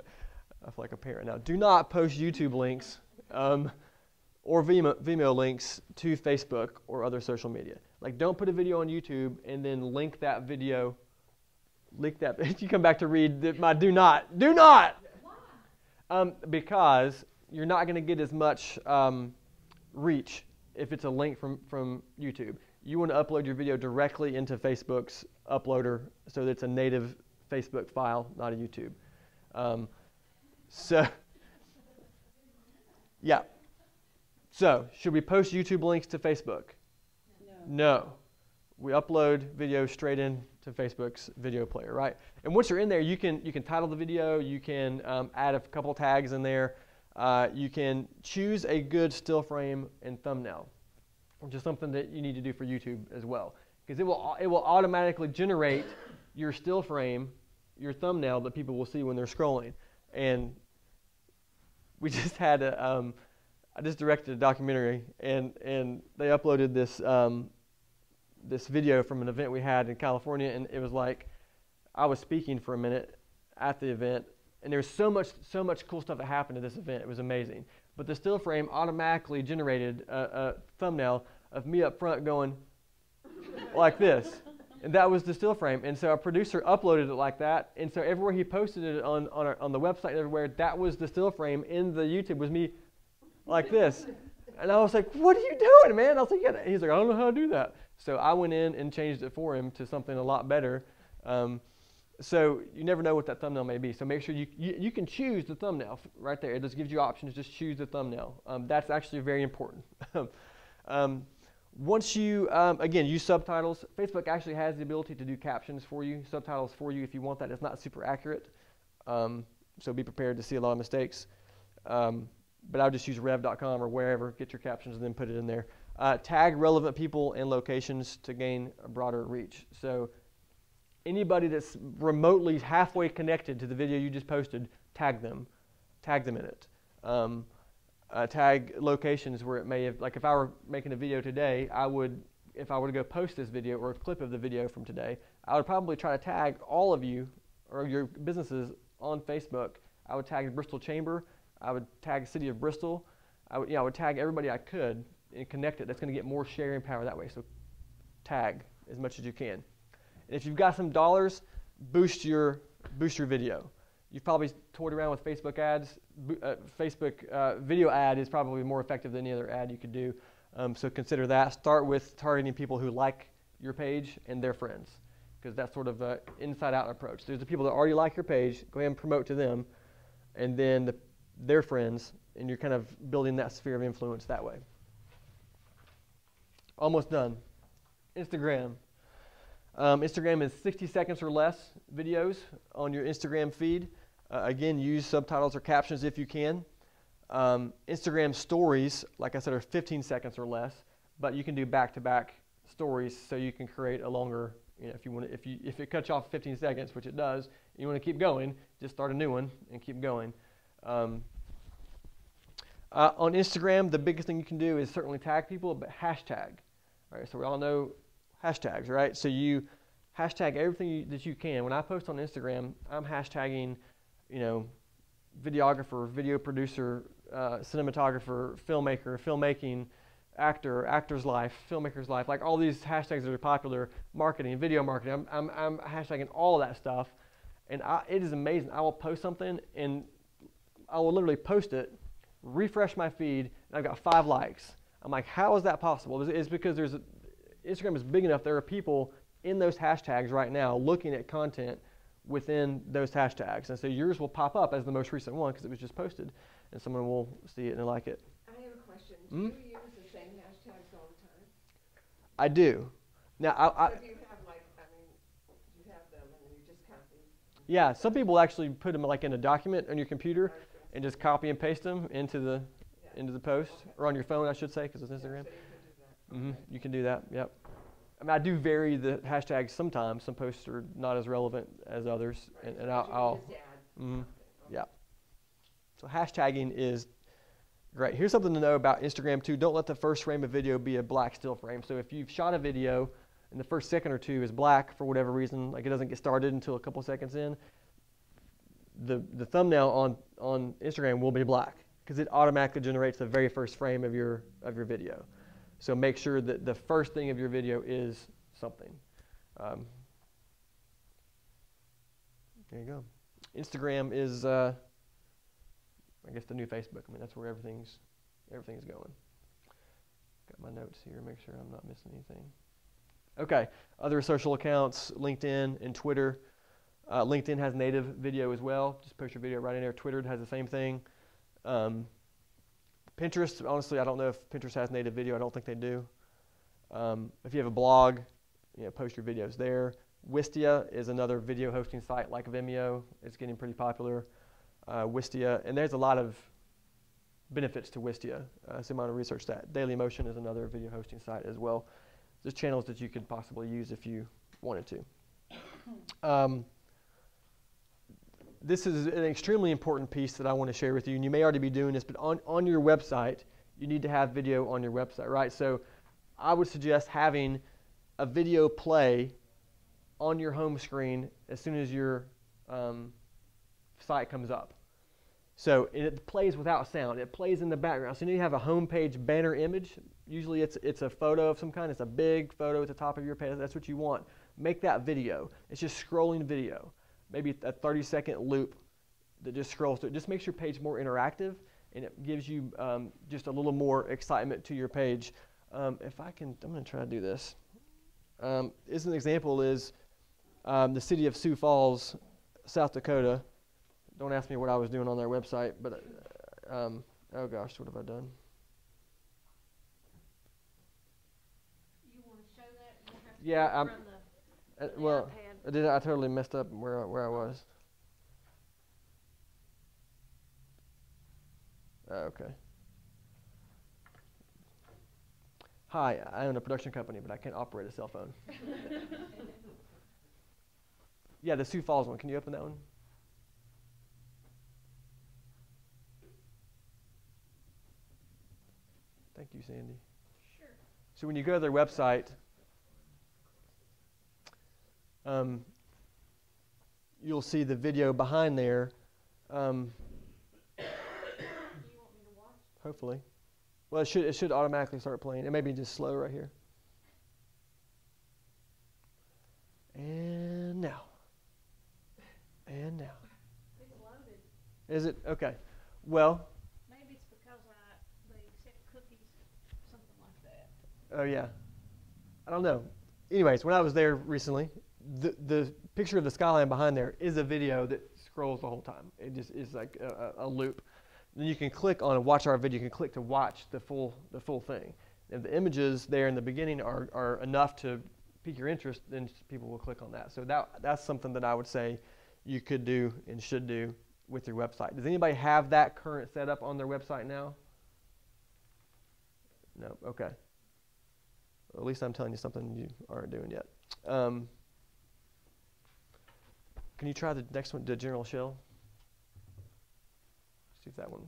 a parent now. Do not post YouTube links or Vimeo links to Facebook or other social media. Like, don't put a video on YouTube and then link that video. You come back to read my do not. Why? Because you're not going to get as much reach if it's a link from YouTube. you want to upload your video directly into Facebook's uploader so that it's a native Facebook file, not a YouTube. So, yeah. So, should we post YouTube links to Facebook? No. We upload video straight into Facebook's video player, right? And once you're in there, you can title the video, you can add a couple tags in there, you can choose a good still frame and thumbnail, which is something that you need to do for YouTube as well, because it will automatically generate your still frame, your thumbnail that people will see when they're scrolling. And we just had I just directed a documentary, and they uploaded this this video from an event we had in California, and it was like I was speaking for a minute at the event, and there was so much cool stuff that happened at this event. It was amazing. But the still frame automatically generated a thumbnail of me up front going like this, and that was the still frame. And so our producer uploaded it like that, and so everywhere he posted it on the website and everywhere, that was the still frame in the YouTube was me like this. And I was like, "What are you doing, man?" I was like, "Yeah." He's like, "I don't know how to do that." So I went in and changed it for him to something a lot better. So you never know what that thumbnail may be. So make sure you can choose the thumbnail right there. It just gives you options. Just choose the thumbnail. That's actually very important. Once you, again, use subtitles. Facebook actually has the ability to do captions for you, subtitles for you if you want that. It's not super accurate. So be prepared to see a lot of mistakes. But I would just use rev.com or wherever, get your captions, and then put it in there. Tag relevant people and locations to gain a broader reach. So anybody that's remotely halfway connected to the video you just posted, tag them in it. Tag locations where it may have, like if I were making a video today, if I were to go post this video or a clip of the video from today, I would probably try to tag all of you or your businesses on Facebook. I would tag the Bristol Chamber. I would tag the City of Bristol. I would tag everybody I could and connect it. That's going to get more sharing power that way. So tag as much as you can. And if you've got some dollars, boost your video. You've probably toyed around with Facebook ads. Facebook video ad is probably more effective than any other ad you could do. So consider that. Start with targeting people who like your page and their friends, because that's sort of an inside-out approach. There's the people that already like your page. Go ahead and promote to them, and then their friends, and you're kind of building that sphere of influence that way. Almost done. Instagram. Instagram is 60 seconds or less videos on your Instagram feed. Again, use subtitles or captions if you can. Instagram stories, like I said, are 15 seconds or less, but you can do back-to-back stories, so you can create a longer. If you want to, if it cuts you off 15 seconds, which it does, and you want to keep going, just start a new one and keep going. On Instagram, the biggest thing you can do is certainly tag people, but hashtag. All right, so we all know hashtags, right? So you hashtag everything that you can. When I post on Instagram, I'm hashtagging, videographer, video producer, cinematographer, filmmaker, filmmaking, actor, actor's life, filmmaker's life, like all these hashtags that are popular, marketing, video marketing. I'm hashtagging all of that stuff, and it is amazing. I will post something, and I will literally post it, refresh my feed, and I've got 5 likes. I'm like, how is that possible? It's because Instagram is big enough. There are people in those hashtags right now looking at content within those hashtags. And so yours will pop up as the most recent one because it was just posted, and someone will see it and like it. I have a question. Do you use the same hashtags all the time? I do. Now, So do you have you have them and then you just copy? Yeah, some people actually put them like in a document on your computer and just copy and paste them into the post, or on your phone, I should say, because it's Instagram. So you can do that. You can do that. Yep. I mean, I do vary the hashtags sometimes. Some posts are not as relevant as others, and I'll yeah. So hashtagging is great. Here's something to know about Instagram too. Don't let the first frame of video be a black still frame. So if you've shot a video and the first second or two is black for whatever reason, like it doesn't get started until a couple seconds in, the thumbnail on Instagram will be black because it automatically generates the very first frame of your video. So make sure that the first thing of your video is something. There you go. Instagram is, I guess, the new Facebook. I mean, that's where everything's going. Got my notes here. Make sure I'm not missing anything. Okay, other social accounts, LinkedIn and Twitter. LinkedIn has native video as well. Just post your video right in there. Twitter has the same thing. Pinterest, honestly, I don't know if Pinterest has native video. I don't think they do. If you have a blog, post your videos there. Wistia is another video hosting site like Vimeo. It's getting pretty popular. Wistia, and there's a lot of benefits to Wistia. So I'm going to research that. Dailymotion is another video hosting site as well. There's channels that you could possibly use if you wanted to. This is an extremely important piece that I want to share with you, and you may already be doing this, but on your website, you need to have video on your website, right? So I would suggest having a video play on your home screen as soon as your site comes up. So it plays without sound. It plays in the background. So you have a homepage banner image. Usually it's a photo of some kind. It's a big photo at the top of your page. That's what you want. Make that video. It's just scrolling video. Maybe a 30-second loop that just scrolls through. It just makes your page more interactive, and it gives you just a little more excitement to your page. If I can, I'm going to try to do this. As an example is the city of Sioux Falls, South Dakota. Don't ask me what I was doing on their website, but oh gosh, what have I done? You want to show that? You have to Yeah, go from the well, iPad. I totally messed up where I was. Okay. Hi, I own a production company, but I can't operate a cell phone. Yeah, the Sioux Falls one. Can you open that one? Thank you, Sandy. Sure. So when you go to their website, you'll see the video behind there. Do you want me to watch? Hopefully. Well, it should automatically start playing. It may be just slow right here. And now. And now. It's loaded. Is it? Okay. Well. Maybe it's because they accept cookies, something like that. Oh, yeah. I don't know. Anyways, when I was there recently, the picture of the skyline behind there is a video that scrolls the whole time. It just is like a loop. Then you can click on watch our video. You can click to watch the full thing. If the images there in the beginning are enough to pique your interest, then people will click on that. So that's something that I would say you could do and should do with your website. Does anybody have that current setup on their website now? No. Okay. Well, at least I'm telling you something you aren't doing yet. Can you try the next one, the general shell? See if that one.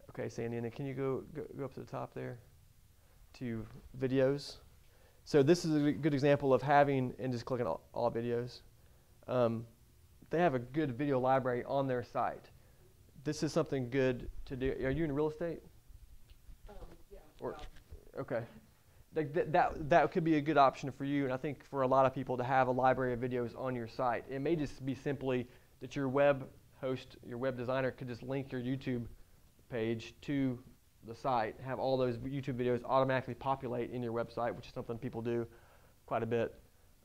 Okay, Sandy, and then can you go up to the top there to videos? So this is a good example of having, and just clicking all videos. They have a good video library on their site. This is something good to do. Are you in real estate? Yeah. Or, okay. That could be a good option for you, and I think for a lot of people to have a library of videos on your site. It may just be simply that your web host, your web designer could just link your YouTube page to the site, have all those YouTube videos automatically populate in your website, which is something people do quite a bit.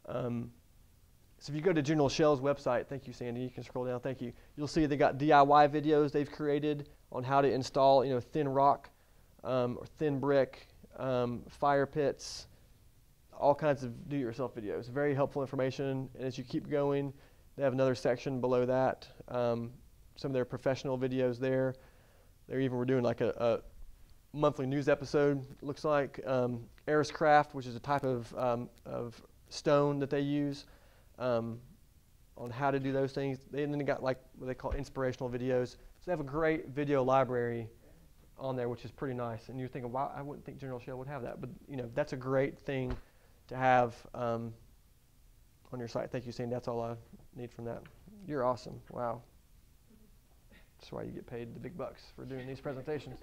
So if you go to General Shell's website, thank you, Sandy, you can scroll down, thank you. You'll see they got DIY videos they've created on how to install, thin rock or thin brick, fire pits, all kinds of do-it-yourself videos. Very helpful information. And as you keep going, they have another section below that. Some of their professional videos there. We're doing like a monthly news episode, it looks like. Ariscraft, which is a type of stone that they use on how to do those things. And then they got like what they call inspirational videos. So they have a great video library on there, which is pretty nice. And you're thinking, wow, I wouldn't think General Shell would have that. But that's a great thing to have on your site. Thank you, Sandy. That's all I need from that. You're awesome. Wow. That's why you get paid the big bucks for doing these presentations.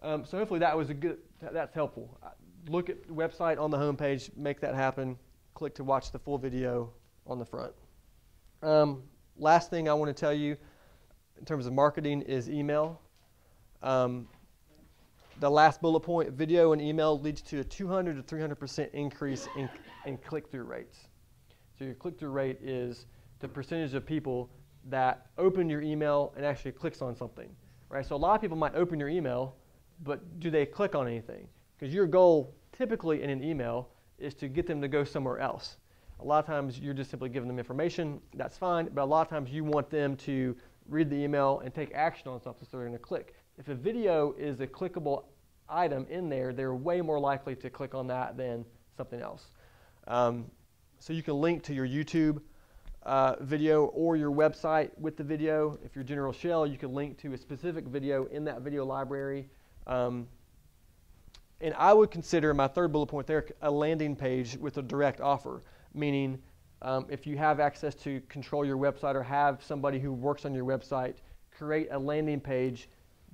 So hopefully that's helpful. Look at the website on the home page, make that happen. Click to watch the full video on the front. Last thing I want to tell you in terms of marketing is email. The last bullet point, video and email leads to a 200 to 300% increase in click-through rates. So your click-through rate is the percentage of people that open your email and actually clicks on something, right? So a lot of people might open your email, but do they click on anything? Because your goal typically in an email is to get them to go somewhere else. A lot of times you're just simply giving them information, that's fine, but a lot of times you want them to read the email and take action on something, so they're going to click. If a video is a clickable item in there, they're way more likely to click on that than something else. So you can link to your YouTube video or your website with the video. If you're General Shell, you can link to a specific video in that video library. And I would consider my third bullet point there a landing page with a direct offer, meaning if you have access to control your website or have somebody who works on your website, create a landing page,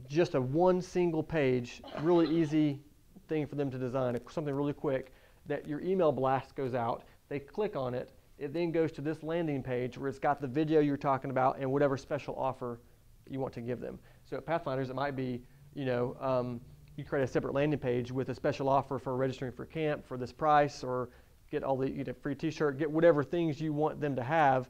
just a one single page, really easy thing for them to design, something really quick, that your email blast goes out, they click on it, it then goes to this landing page where it's got the video you're talking about and whatever special offer you want to give them. So at Pathfinders, it might be, you create a separate landing page with a special offer for registering for camp for this price, or get all the free t-shirt, get whatever things you want them to have.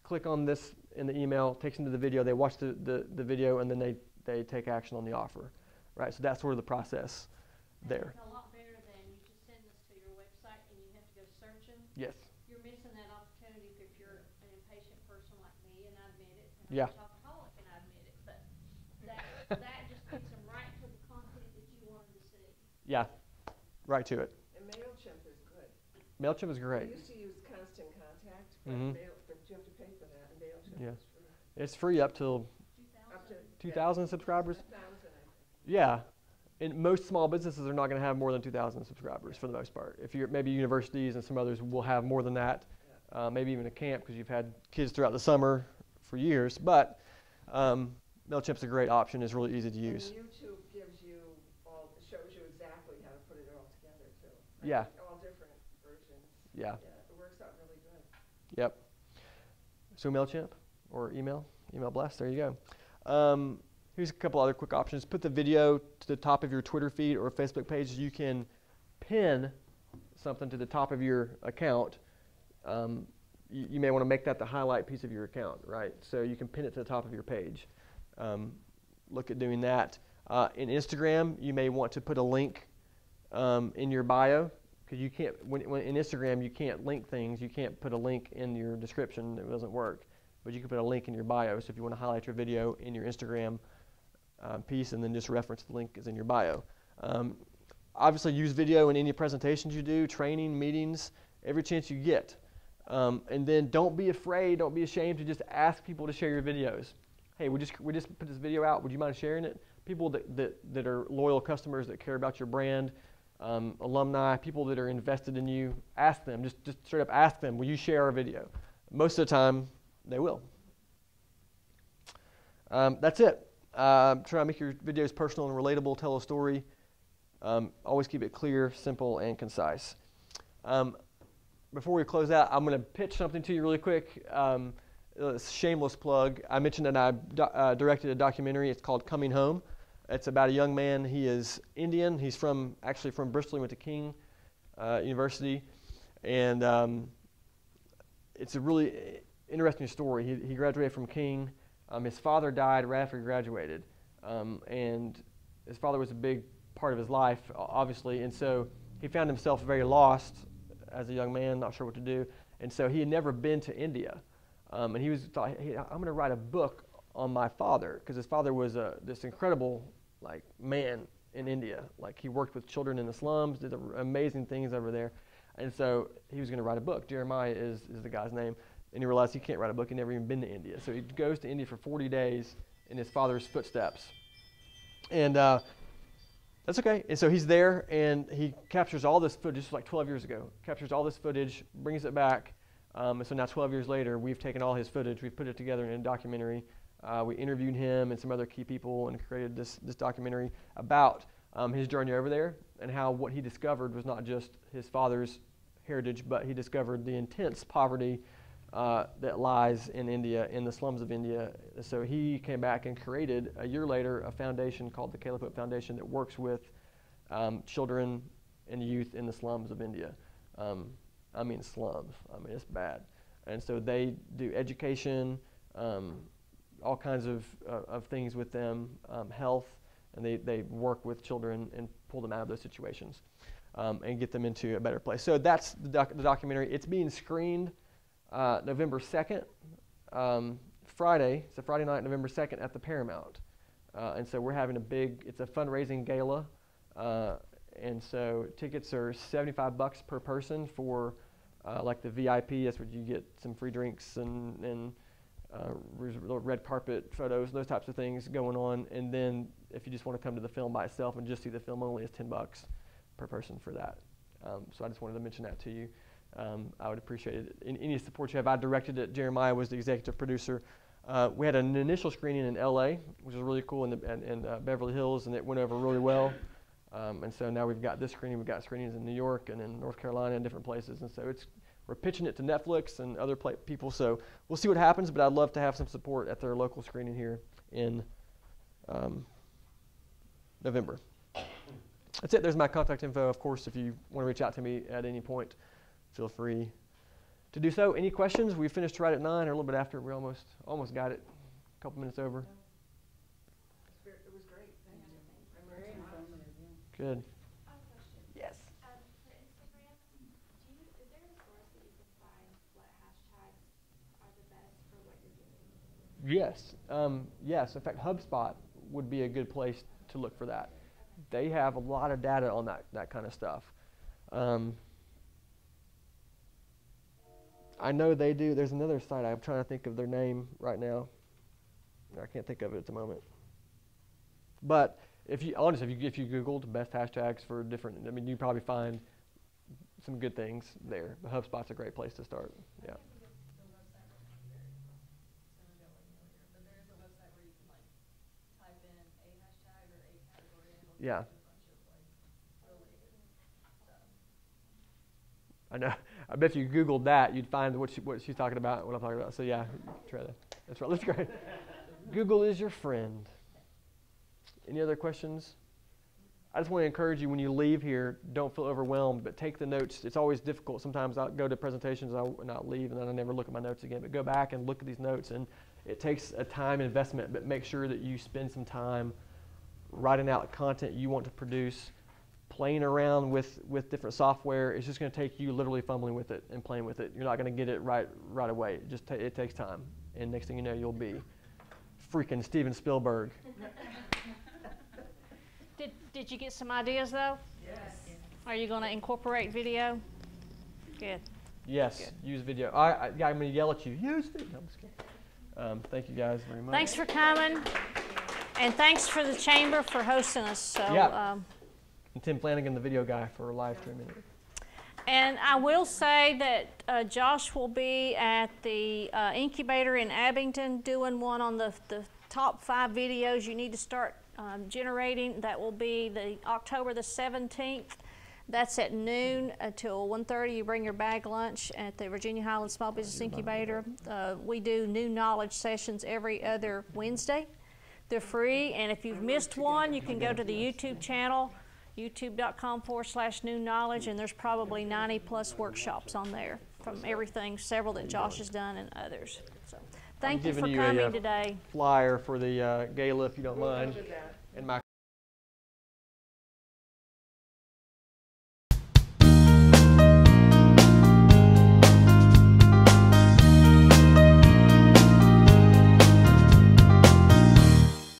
Click on this in the email, takes them to the video, they watch the video, and then they take action on the offer, right? So that's sort of the process there. It's a lot better than you just send this to your website and you have to go searching. Yes. You're missing that opportunity if you're an impatient person like me, and I admit it. And Yeah. I'm a shopaholic, and I admit it. But that just gets them right to the content that you want them to see. Yeah, right to it. And MailChimp is good. MailChimp is great. I used to use Constant Contact, but, but you have to pay for that, and MailChimp is free. It's free up till 2,000 subscribers. 2,000, I think. Yeah, and most small businesses are not going to have more than 2,000 subscribers for the most part. If you're maybe universities and some others will have more than that, maybe even a camp because you've had kids throughout the summer for years. But MailChimp's a great option. It's really easy to use. And YouTube gives you shows you exactly how to put it all together too. Yeah. All different versions. Yeah. Yeah, it works out really good. Yep. So MailChimp or email blast. There you go. Here's a couple other quick options. Put the video to the top of your Twitter feed or Facebook page. You can pin something to the top of your account. You may want to make that the highlight piece of your account, right? So you can pin it to the top of your page. Look at doing that. In Instagram, you may want to put a link in your bio, because you can't, when in Instagram, you can't link things. You can't put a link in your description. It doesn't work. But you can put a link in your bio. So if you want to highlight your video in your Instagram piece and then just reference the link is in your bio. Obviously, use video in any presentations you do, training, meetings, every chance you get. And then don't be afraid, don't be ashamed to just ask people to share your videos. Hey, we just put this video out. Would you mind sharing it? People that are loyal customers that care about your brand, alumni, people that are invested in you, ask them. Just straight up ask them, will you share our video? Most of the time, they will. That's it. Try to make your videos personal and relatable. Tell a story. Always keep it clear, simple, and concise. Before we close out, I'm going to pitch something to you really quick. A shameless plug. I mentioned that I directed a documentary. It's called Coming Home. It's about a young man. He is Indian. He's actually from Bristol. He went to King University. And it's a really interesting story. He graduated from King. His father died right after he graduated. And his father was a big part of his life, obviously. And so he found himself very lost as a young man, not sure what to do. And so he had never been to India. And he thought, hey, I'm going to write a book on my father, because his father was this incredible man in India. He worked with children in the slums, did amazing things over there. And so he was going to write a book. Jeremiah is the guy's name. And he realized he can't write a book. He'd never even been to India. So he goes to India for 40 days in his father's footsteps. And that's okay. And so he's there, and he captures all this footage. This was like 12 years ago. Captures all this footage, brings it back. And so now 12 years later, we've taken all his footage. We've put it together in a documentary. We interviewed him and some other key people and created this documentary about his journey over there and how what he discovered was not just his father's heritage, but he discovered the intense poverty that lies in India, in the slums of India. So he came back and created, a year later, a foundation called the Caleb Hope Foundation that works with children and youth in the slums of India. I mean slums. I mean, it's bad. And so they do education, all kinds of things with them, health, and they work with children and pull them out of those situations and get them into a better place. So that's the documentary. It's being screened November 2nd, Friday. It's a Friday night, November 2nd at the Paramount. And so we're having it's a fundraising gala. And so tickets are $75 per person for like the VIP. That's where you get some free drinks and red carpet photos, those types of things going on. And then if you just want to come to the film by itself and just see the film only, it's $10 per person for that. So I just wanted to mention that to you. I would appreciate it. Any support you have. I directed it. Jeremiah was the executive producer. We had an initial screening in LA, which was really cool, in Beverly Hills, and it went over really well. And so now we've got this screening. We've got screenings in New York and in North Carolina and different places. And so we're pitching it to Netflix and other people. So we'll see what happens, but I'd love to have some support at their local screening here in November. That's it. There's my contact info. Of course, if you want to reach out to me at any point, feel free to do so. Any questions? We finished right at 9 or a little bit after. We almost got it. A couple minutes over. It was great. Thank you. Very informative, yeah. Good. I have a question. Yes. For Instagram, is there a source that you can find what hashtags are the best for what you're doing? Yes. Yes. In fact, HubSpot would be a good place to look for that. They have a lot of data on that kind of stuff. I know they do. There's another site. I'm trying to think of their name right now. I can't think of it at the moment. But if you Googled best hashtags for different, I mean, you probably find some good things there. But HubSpot's a great place to start. Yeah. Yeah. I know. I bet if you Googled that, you'd find what she's talking about, what I'm talking about. So yeah, try that. That's right. That's great. Google is your friend. Any other questions? I just want to encourage you when you leave here, don't feel overwhelmed, but take the notes. It's always difficult. Sometimes I'll go to presentations and I'll leave, and then I never look at my notes again. But go back and look at these notes, and it takes a time investment, but make sure that you spend some time writing out content you want to produce, playing around with different software. It's just going to take you literally fumbling with it and playing with it. You're not going to get it right away. It takes time. And next thing you know, you'll be freaking Steven Spielberg. Did you get some ideas, though? Yes. Are you going to incorporate video? Good. Yes, Good. Use video. I'm going to yell at you. Use video. No, I'm just kidding. Thank you guys very much. Thanks for coming. And thanks for the Chamber for hosting us. So, yeah. And Tim Flanagan, the video guy, for live streaming it. And I will say that Josh will be at the incubator in Abington doing one on the top 5 videos you need to start generating. That will be the October the 17th. That's at noon until 1:30. You bring your bag lunch at the Virginia Highlands Small Business Incubator. We do new knowledge sessions every other Wednesday. They're free, and if you've missed one, you can go to the YouTube channel, youtube.com/new knowledge, and there's probably 90+ workshops on there from everything, several that Josh has done and others. So thank you for coming today. Flyer for the gala, if you don't mind. And my